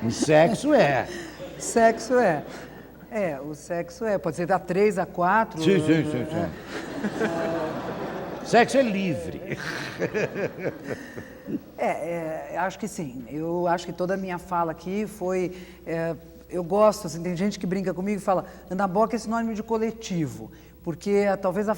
O sexo é. Sexo é. O sexo é. Pode ser da 3 a 4. Sim. Sexo é livre. Acho que sim. Eu acho que toda a minha fala aqui foi... eu gosto, assim, tem gente que brinca comigo e fala, Ana Bock é sinônimo de coletivo, porque talvez a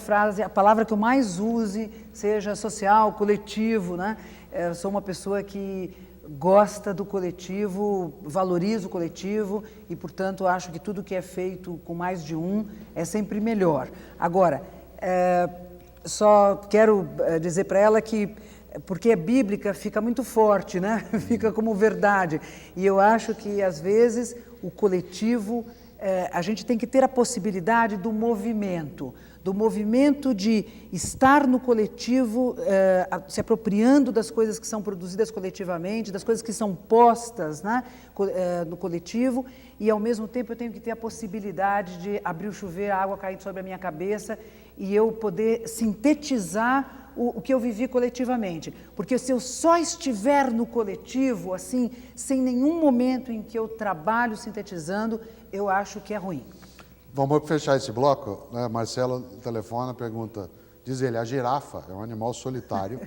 palavra que eu mais use seja social, coletivo, né? Eu sou uma pessoa que gosta do coletivo, valoriza o coletivo e, portanto, acho que tudo que é feito com mais de um é sempre melhor. Agora, só quero dizer para ela que, porque é bíblica, fica muito forte, né? Fica como verdade. E eu acho que, às vezes, o coletivo, a gente tem que ter a possibilidade do movimento de estar no coletivo, se apropriando das coisas que são produzidas coletivamente, das coisas que são postas, né, no coletivo, e ao mesmo tempo eu tenho que ter a possibilidade de abrir o chuveiro, a água cair sobre a minha cabeça e eu poder sintetizar o que eu vivi coletivamente. Porque se eu só estiver no coletivo, assim, sem nenhum momento em que eu trabalho sintetizando, eu acho que é ruim. Vamos fechar esse bloco, né? Marcelo telefona, pergunta, diz ele, a girafa é um animal solitário,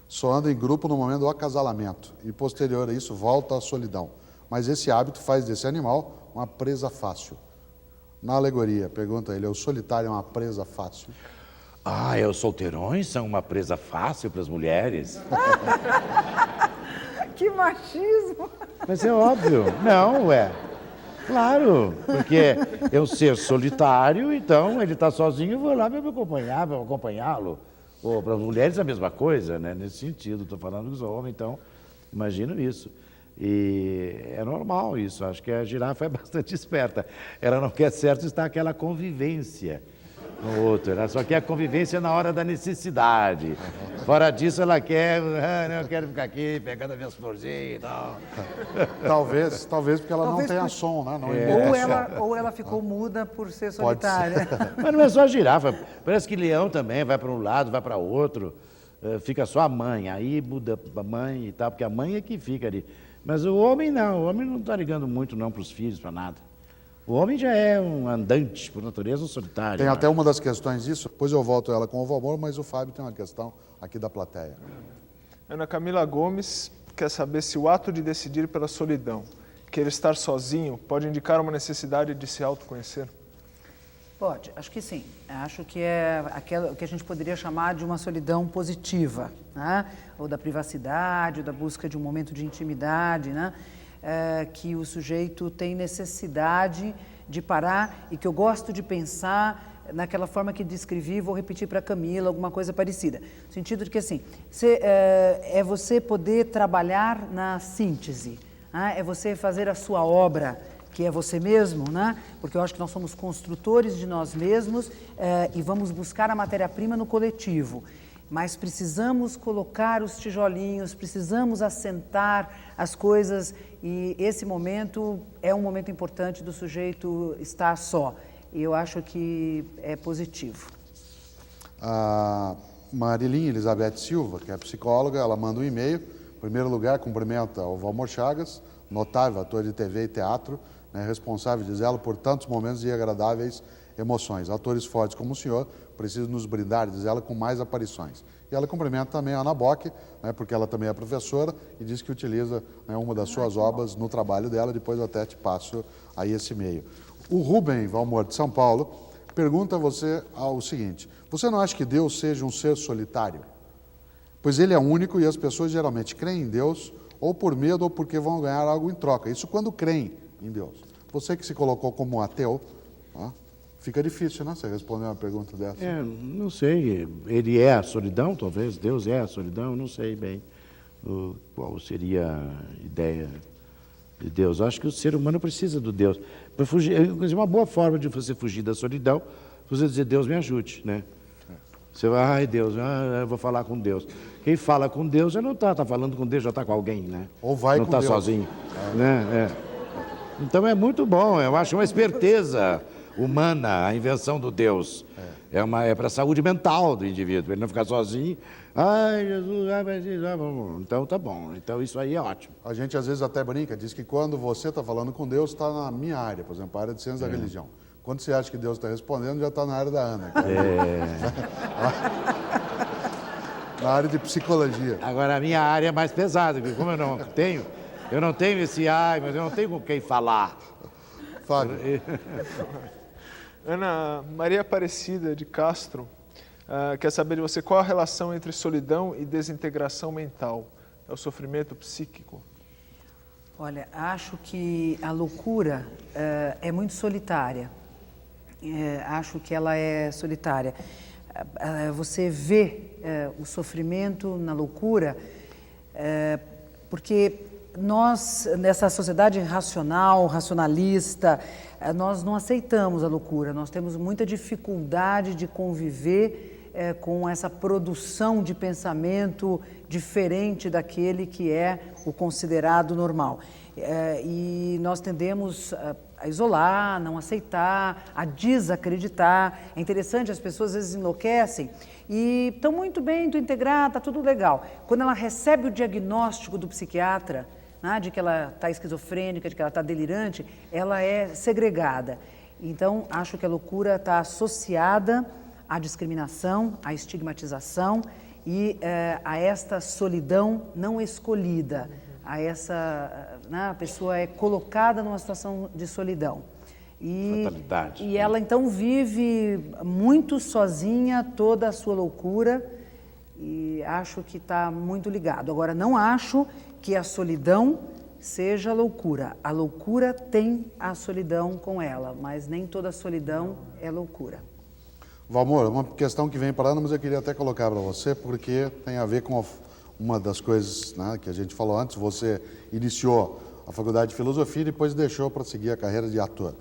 só anda em grupo no momento do acasalamento e posterior a isso volta à solidão. Mas esse hábito faz desse animal uma presa fácil. Na alegoria, pergunta ele, o solitário é uma presa fácil? Os solteirões são uma presa fácil para as mulheres. Que machismo! Mas é óbvio. Não, Claro, porque é um ser solitário, então ele está sozinho, eu vou lá para me acompanhar, para acompanhá-lo. Ou para as mulheres é a mesma coisa, né? Nesse sentido, estou falando dos homens, então, imagino isso. E é normal isso, acho que a girafa é bastante esperta. Ela não quer certo estar aquela convivência. no outro. Ela só quer a convivência na hora da necessidade. Fora disso, ela quer, eu quero ficar aqui pegando as minhas florzinhas e tal. Talvez porque ela Talvez não tenha por- som, né? Não Ou ela ficou muda por ser solitária. Mas não é só a girafa. Parece que leão também vai para um lado, vai para outro. Fica só a mãe. Aí muda a mãe e tal, porque a mãe é que fica ali. Mas o homem não. O homem não está ligando muito não para os filhos, para nada. O homem já é um andante, por natureza, um solitário. Tem né? até uma das questões disso, depois eu volto ela com o Valmor, mas o Fábio tem uma questão aqui da plateia. Ana Camila Gomes quer saber se o ato de decidir pela solidão, querer estar sozinho, pode indicar uma necessidade de se autoconhecer? Pode, acho que sim. Acho que é aquela que a gente poderia chamar de uma solidão positiva, né? Ou da privacidade, ou da busca de um momento de intimidade, né? Que o sujeito tem necessidade de parar e que eu gosto de pensar naquela forma que descrevi, vou repetir para a Camila, alguma coisa parecida. No sentido de que, assim, é você poder trabalhar na síntese, né? É você fazer a sua obra, que é você mesmo, né? Porque eu acho que nós somos construtores de nós mesmos e vamos buscar a matéria-prima no coletivo. Mas precisamos colocar os tijolinhos, precisamos assentar as coisas e esse momento é um momento importante do sujeito estar só. E eu acho que é positivo. A Marilinha Elizabeth Silva, que é psicóloga, ela manda um e-mail. Em primeiro lugar, cumprimenta o Valmor Chagas, notável ator de TV e teatro, né, responsável, diz ela, por tantos momentos e agradáveis emoções. Atores fortes como o senhor precisam nos brindar, diz ela, com mais aparições. E ela cumprimenta também a Ana Bock, né, porque ela também é professora e diz que utiliza, né, uma das suas obras no trabalho dela. Depois eu até te passo aí esse e-mail. O Rubem Valmor de São Paulo pergunta a você o seguinte: você não acha que Deus seja um ser solitário? Pois ele é único e as pessoas geralmente creem em Deus ou por medo ou porque vão ganhar algo em troca. Isso quando creem em Deus. Você que se colocou como ateu, ó, fica difícil, né? Você responder uma pergunta dessa. Não sei. Ele é a solidão, talvez. Deus é a solidão, não sei bem qual seria a ideia de Deus. Eu acho que o ser humano precisa do Deus. Para fugir, uma boa forma de você fugir da solidão, você dizer, Deus me ajude, né? Você vai, ai Deus, eu vou falar com Deus. Quem fala com Deus já não está falando com Deus, já está com alguém, né? Ou vai não com está Deus. sozinho. Né? Então é muito bom, eu acho uma esperteza humana a invenção do Deus. É para a saúde mental do indivíduo, para ele não ficar sozinho. Ai, Jesus, então tá bom. Então isso aí é ótimo. A gente às vezes até brinca, diz que quando você está falando com Deus, está na minha área, por exemplo, a área de ciência da religião. Quando você acha que Deus está respondendo, já está na área da Ana. Na área de psicologia. Agora a minha área é mais pesada, porque como eu não tenho esse mas eu não tenho com quem falar. Fábio. Ana Maria Aparecida de Castro quer saber de você qual a relação entre solidão e desintegração mental. É o sofrimento psíquico? Olha, acho que a loucura é muito solitária. Acho que ela é solitária. Você vê o sofrimento na loucura, porque nós, nessa sociedade racionalista, nós não aceitamos a loucura, nós temos muita dificuldade de conviver com essa produção de pensamento diferente daquele que é o considerado normal. E nós tendemos a isolar, não aceitar, a desacreditar. É interessante, as pessoas às vezes enlouquecem e estão muito bem, estão integradas, está tudo legal. Quando ela recebe o diagnóstico do psiquiatra, né, de que ela está esquizofrênica, de que ela está delirante, ela é segregada. Então, acho que a loucura está associada à discriminação, à estigmatização e a esta solidão não escolhida. A pessoa é colocada numa situação de solidão. Fatalidade. E ela então vive muito sozinha toda a sua loucura e acho que está muito ligado. Agora, não acho que a solidão seja loucura. A loucura tem a solidão com ela, mas nem toda solidão é loucura. Valmor, uma questão que vem para Ana, mas eu queria até colocar para você, porque tem a ver com uma das coisas, né, que a gente falou antes. Você iniciou a faculdade de filosofia e depois deixou para seguir a carreira de ator.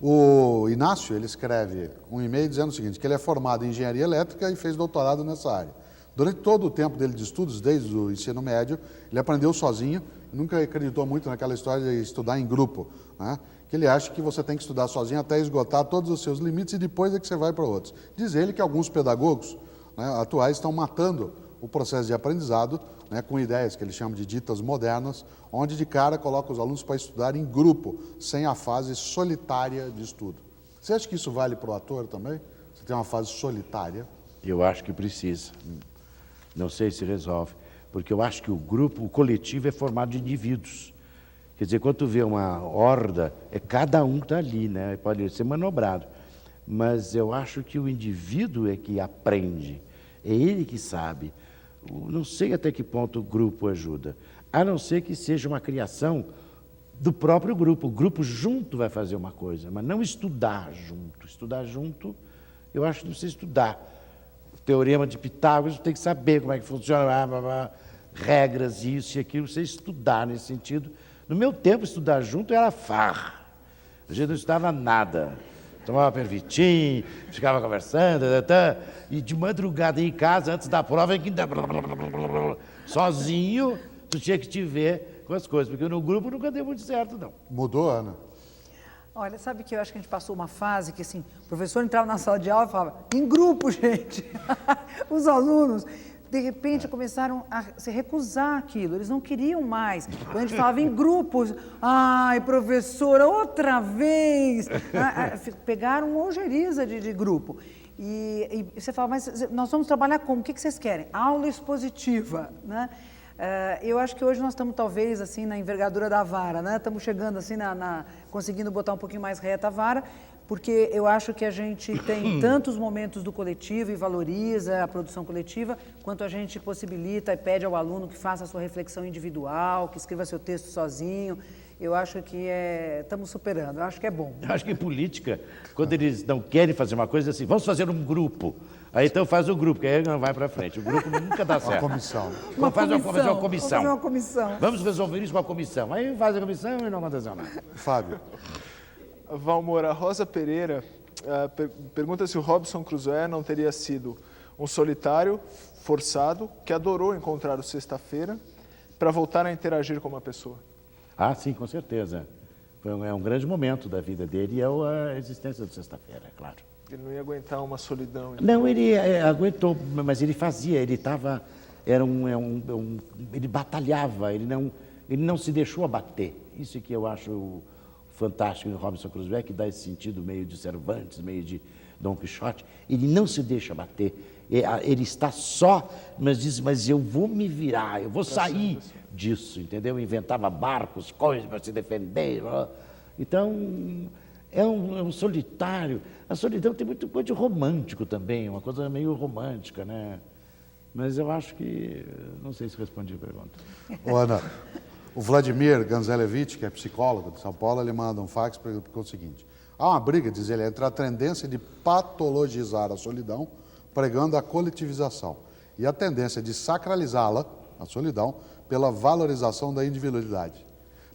O Inácio, ele escreve um e-mail dizendo o seguinte, que ele é formado em engenharia elétrica e fez doutorado nessa área. Durante todo o tempo dele de estudos, desde o ensino médio, ele aprendeu sozinho, nunca acreditou muito naquela história de estudar em grupo, né? Que ele acha que você tem que estudar sozinho até esgotar todos os seus limites e depois é que você vai para outros. Diz ele que alguns pedagogos, né, atuais estão matando o processo de aprendizado, né, com ideias que ele chama de ditas modernas, onde de cara coloca os alunos para estudar em grupo, sem a fase solitária de estudo. Você acha que isso vale para o ator também? Você tem uma fase solitária? Eu acho que precisa. Não sei se resolve, porque eu acho que o grupo, o coletivo é formado de indivíduos. Quer dizer, quando tu vê uma horda, é cada um que está ali, né? Pode ser manobrado. Mas eu acho que o indivíduo é que aprende, é ele que sabe. Não sei até que ponto o grupo ajuda, a não ser que seja uma criação do próprio grupo. O grupo junto vai fazer uma coisa, mas não estudar junto. Estudar junto, eu acho que não precisa estudar. O teorema de Pitágoras, tem que saber como é que funciona, regras, isso e aquilo, você estudar nesse sentido. No meu tempo, estudar junto era farra. A gente não estudava nada. Tomava pervitim, ficava conversando, e de madrugada em casa, antes da prova, sozinho, tu tinha que te ver com as coisas, porque no grupo nunca deu muito certo, não. Mudou, Ana? Olha, sabe que eu acho que a gente passou uma fase que, assim, o professor entrava na sala de aula e falava, em grupo, gente. Os alunos, de repente, começaram a se recusar aquilo, eles não queriam mais. Quando a gente falava em grupos, ai, professora, outra vez. Pegaram uma ojeriza de grupo. E você fala, mas nós vamos trabalhar como? O que vocês querem? Aula expositiva, né? Eu acho que hoje nós estamos talvez assim na envergadura da vara, né? Estamos chegando assim conseguindo botar um pouquinho mais reta a vara, porque eu acho que a gente tem tantos momentos do coletivo e valoriza a produção coletiva, quanto a gente possibilita e pede ao aluno que faça a sua reflexão individual, que escreva seu texto sozinho. Eu acho que estamos superando, eu acho que é bom. Eu acho que em política, quando eles não querem fazer uma coisa assim, vamos fazer um grupo. Aí então faz o grupo, que aí não vai para frente. O grupo nunca dá certo. Uma comissão. Vamos fazer uma comissão. Vamos fazer uma comissão. Vamos resolver isso com a comissão. Aí faz a comissão e não aconteceu nada. Fábio. Valmor, a Rosa Pereira pergunta se o Robinson Crusoe não teria sido um solitário forçado que adorou encontrar o Sexta-feira para voltar a interagir com uma pessoa. Ah, sim, com certeza. É um grande momento da vida dele e é a existência do Sexta-feira, é claro. Ele não ia aguentar uma solidão. Não, ele aguentou, mas ele fazia, ele estava, ele batalhava, ele não se deixou abater. Isso que eu acho fantástico no Robinson Crusoe, que dá esse sentido meio de Cervantes, meio de Dom Quixote. Ele não se deixa abater, ele está só, mas diz, mas eu vou me virar, eu vou sair disso, entendeu? Inventava barcos, coisas para se defender. Então, é um solitário. A solidão tem muito coisa de romântico também, uma coisa meio romântica, né? Mas eu acho que, não sei se respondi a pergunta. Ô, Ana, o Vladimir Ganzelevich, que é psicólogo de São Paulo, ele manda um fax para o seguinte: há uma briga, diz ele, entre a tendência de patologizar a solidão, pregando a coletivização, e a tendência de sacralizá-la, a solidão, pela valorização da individualidade.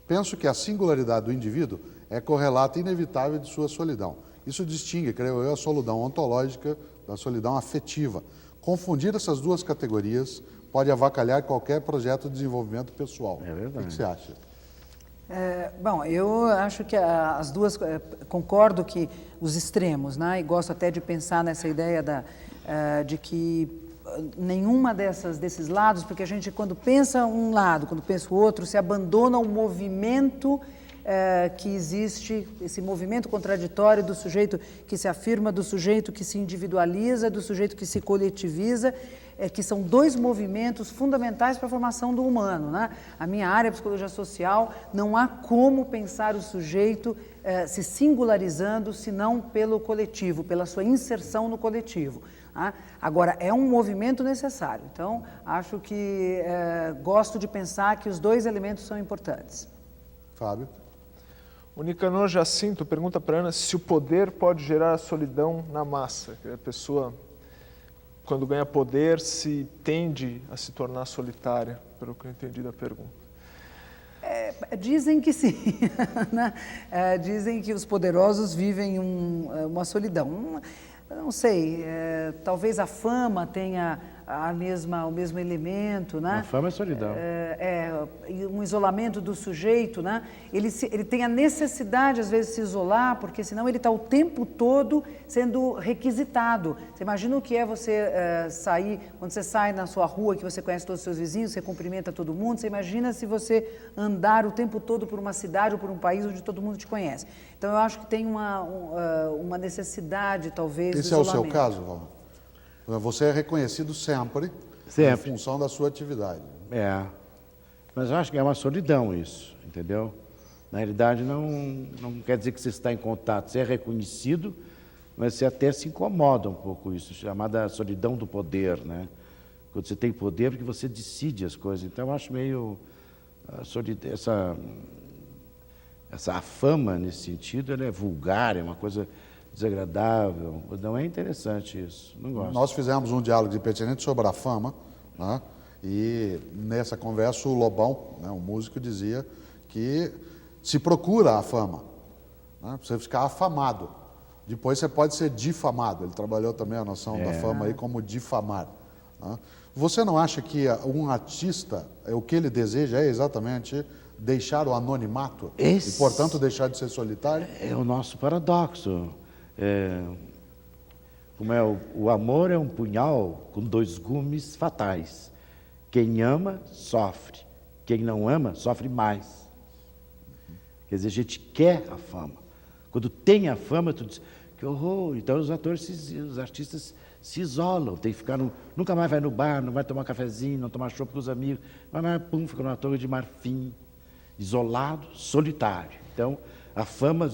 Penso que a singularidade do indivíduo é correlata inevitável de sua solidão. Isso distingue, creio eu, a solidão ontológica da solidão afetiva. Confundir essas duas categorias pode avacalhar qualquer projeto de desenvolvimento pessoal. É verdade. O que você acha? Bom, eu acho que as duas, concordo que os extremos, né? E gosto até de pensar nessa ideia de que nenhuma desses lados, porque a gente quando pensa um lado, quando pensa o outro, se abandona o movimento que existe, esse movimento contraditório do sujeito que se afirma, do sujeito que se individualiza, do sujeito que se coletiviza, que são dois movimentos fundamentais para a formação do humano, né? A minha área, a psicologia social, não há como pensar o sujeito se singularizando, senão pelo coletivo, pela sua inserção no coletivo. Tá? Agora, é um movimento necessário, então acho que gosto de pensar que os dois elementos são importantes. Fábio? O Nicanor Jacinto pergunta para a Ana se o poder pode gerar a solidão na massa, que a pessoa, quando ganha poder, se tende a se tornar solitária, pelo que eu entendi da pergunta. Dizem que sim, né? Dizem que os poderosos vivem uma solidão. Não sei, talvez a fama tenha o mesmo elemento, né? A fama é solidão. Um isolamento do sujeito, né? Ele tem a necessidade, às vezes, de se isolar, porque senão ele está o tempo todo sendo requisitado. Você imagina o que é você sair, quando você sai na sua rua, que você conhece todos os seus vizinhos, você cumprimenta todo mundo, você imagina se você andar o tempo todo por uma cidade ou por um país onde todo mundo te conhece. Então, eu acho que tem uma necessidade, talvez, Esse é o seu caso, Valmor? Você é reconhecido sempre em função da sua atividade. Mas eu acho que é uma solidão isso, entendeu? Na realidade, não quer dizer que você está em contato. Você é reconhecido, mas você até se incomoda um pouco isso, chamada solidão do poder, né? Quando você tem poder, porque você decide as coisas. Então, eu acho meio essa fama, nesse sentido, ela é vulgar, é uma coisa desagradável. Não é interessante isso, não gosto. Nós fizemos um diálogo de pertinente sobre a fama, né? E nessa conversa o Lobão, né, um músico, dizia que se procura a fama, né, para você ficar afamado. Depois você pode ser difamado. Ele trabalhou também a noção da fama aí como difamar, né? Você não acha que um artista, o que ele deseja é exatamente deixar o anonimato e, portanto, deixar de ser solitário? É o nosso paradoxo. Como o amor é um punhal com 2 gumes fatais. Quem ama, sofre. Quem não ama, sofre mais. Quer dizer, a gente quer a fama. Quando tem a fama, tu diz, que horror. Então os artistas se isolam, tem que ficar nunca mais vai no bar, não vai tomar cafezinho, não tomar chopp com os amigos, mas pum, fica numa torre de marfim, isolado, solitário. Então, a fama,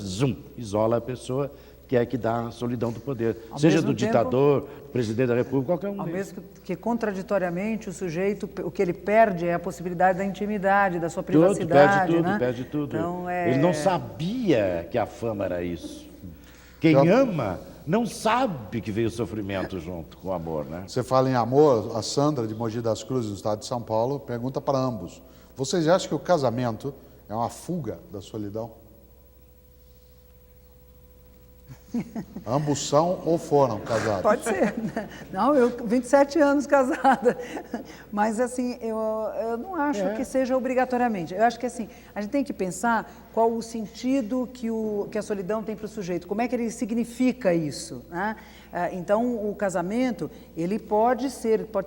isola a pessoa, que é que dá a solidão do poder. Seja do ditador, presidente da República, qualquer um ao deles. mesmo que, contraditoriamente, o sujeito, o que ele perde é a possibilidade da intimidade, da sua privacidade. Perde tudo. Então, Ele não sabia que a fama era isso. Quem ama não sabe que veio o sofrimento junto com o amor, né? Você fala em amor, a Sandra, de Mogi das Cruzes, no estado de São Paulo, pergunta para ambos. Vocês acham que o casamento é uma fuga da solidão? Ambos são ou foram casados? Pode ser. Não, eu 27 anos casada. Mas, assim, eu não acho que seja obrigatoriamente. Eu acho que, assim, a gente tem que pensar qual o sentido que a solidão tem para o sujeito. Como é que ele significa isso, né? Então, o casamento, ele pode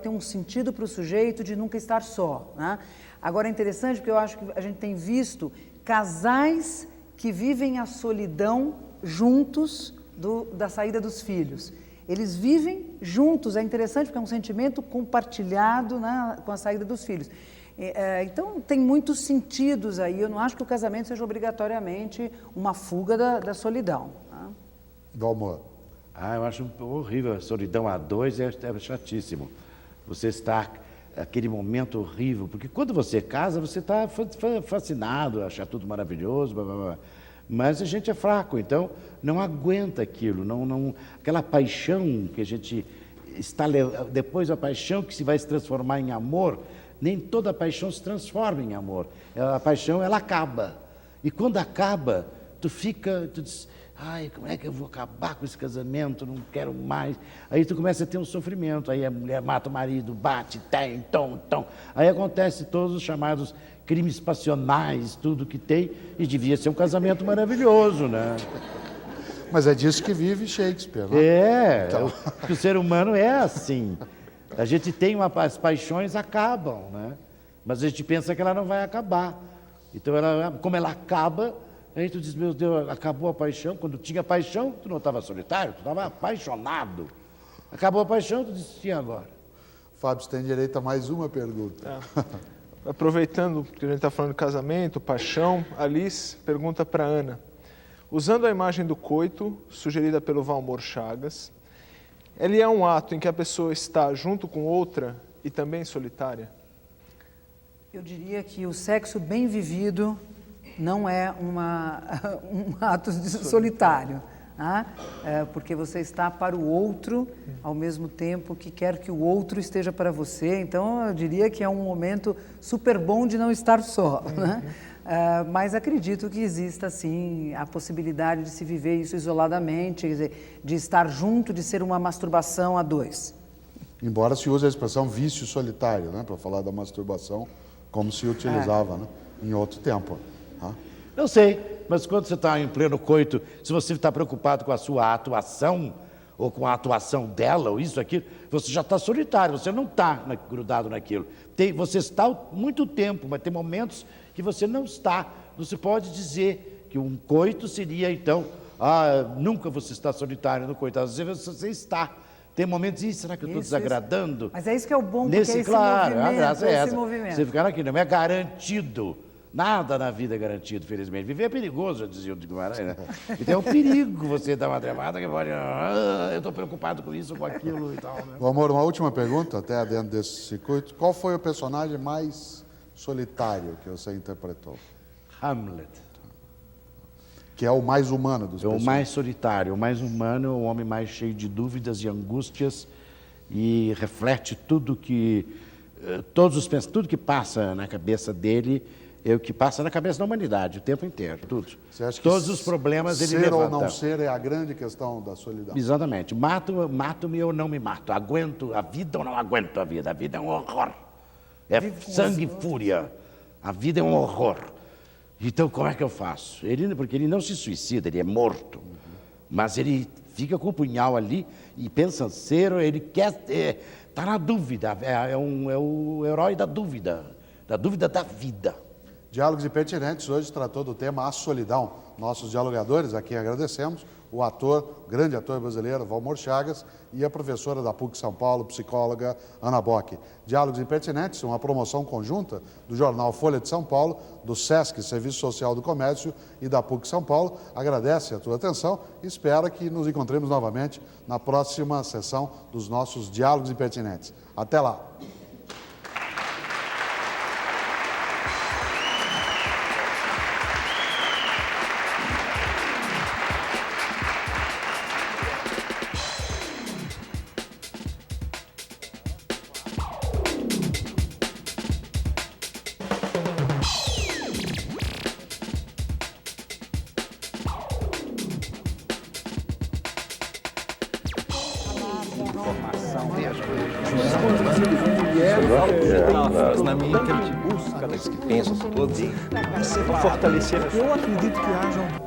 ter um sentido para o sujeito de nunca estar só, né? Agora, é interessante porque eu acho que a gente tem visto casais que vivem a solidão juntos da saída dos filhos. Eles vivem juntos, é interessante porque é um sentimento compartilhado, né, com a saída dos filhos. Então, tem muitos sentidos aí. Eu não acho que o casamento seja obrigatoriamente uma fuga da solidão. Né? Do amor. Eu acho horrível. A solidão a 2 é chatíssimo. Você está aquele momento horrível, porque quando você casa, você está fascinado, acha tudo maravilhoso, blá, blá, blá. Mas a gente é fraco, então não aguenta aquilo, aquela paixão que a gente está... Depois a paixão que se vai se transformar em amor, nem toda paixão se transforma em amor. A paixão, ela acaba. E quando acaba, tu diz, ai, como é que eu vou acabar com esse casamento, não quero mais. Aí tu começa a ter um sofrimento, aí a mulher mata o marido, bate, tem, tom. Aí acontece todos os chamados crimes passionais, tudo que tem, e devia ser um casamento maravilhoso, né? Mas é disso que vive Shakespeare, né? Então. O ser humano é assim. A gente tem as paixões acabam, né? Mas a gente pensa que ela não vai acabar. Então, como ela acaba, aí tu diz, meu Deus, acabou a paixão. Quando tinha paixão, tu não estava solitário, tu estava apaixonado. Acabou a paixão, tu disse, e agora? Fábio, você tem direito a mais uma pergunta. Aproveitando que a gente está falando de casamento, paixão, Alice pergunta para Ana. Usando a imagem do coito, sugerida pelo Valmor Chagas, ele é um ato em que a pessoa está junto com outra e também solitária? Eu diria que o sexo bem vivido não é um ato solitário, né? Porque você está para o outro ao mesmo tempo que quer que o outro esteja para você. Então, eu diria que é um momento super bom de não estar só, né? Mas acredito que exista, sim, a possibilidade de se viver isso isoladamente, quer dizer, de estar junto, de ser uma masturbação a dois. Embora se use a expressão vício solitário, né, para falar da masturbação, como se utilizava, né, em outro tempo. Tá? Não sei, mas quando você está em pleno coito, se você está preocupado com a sua atuação, ou com a atuação dela, ou isso, aquilo, você já está solitário, você não está grudado naquilo. Você está muito tempo, mas tem momentos que você não está. Não se pode dizer que um coito seria, então, nunca você está solitário no coito. Às vezes você está. Tem momentos, será que eu estou desagradando? Isso. Mas é isso que é o bom, porque Nesse, é esse claro, movimento, a graça é essa. movimento. Você ficar aqui, não é garantido. Nada na vida é garantido, felizmente. Viver é perigoso, já dizia o de Guimarães, né? Então é um perigo você dar uma tremada que pode... eu estou preocupado com isso, com aquilo e tal, né? O Amor, uma última pergunta, até dentro desse circuito. Qual foi o personagem mais solitário que você interpretou? Hamlet. Que é o mais humano dos É o personagens. mais solitário, o mais humano, o homem mais cheio de dúvidas e angústias e reflete tudo que... tudo que passa na cabeça dele é o que passa na cabeça da humanidade o tempo inteiro, tudo. Você acha que Todos os problemas ele ser levanta. ou não ser é a grande questão da solidão. Exatamente. Mato-me ou não me mato. Aguento a vida ou não aguento a vida. A vida é um horror. É sangue e fúria. A vida é um horror. Então, como é que eu faço? Porque ele não se suicida, ele é morto. Mas ele fica com o punhal ali e pensa ser, ele quer... Está na dúvida. É o herói da dúvida da vida. Diálogos Impertinentes hoje tratou do tema A Solidão. Nossos dialogadores, a quem agradecemos, o ator, grande ator brasileiro, Valmor Chagas, e a professora da PUC São Paulo, psicóloga Ana Bock. Diálogos Impertinentes, uma promoção conjunta do jornal Folha de São Paulo, do SESC, Serviço Social do Comércio, e da PUC São Paulo. Agradece a tua atenção e espera que nos encontremos novamente na próxima sessão dos nossos Diálogos Impertinentes. Até lá! Na minha busca, que pensam todos, fortalecer. Eu acredito que haja um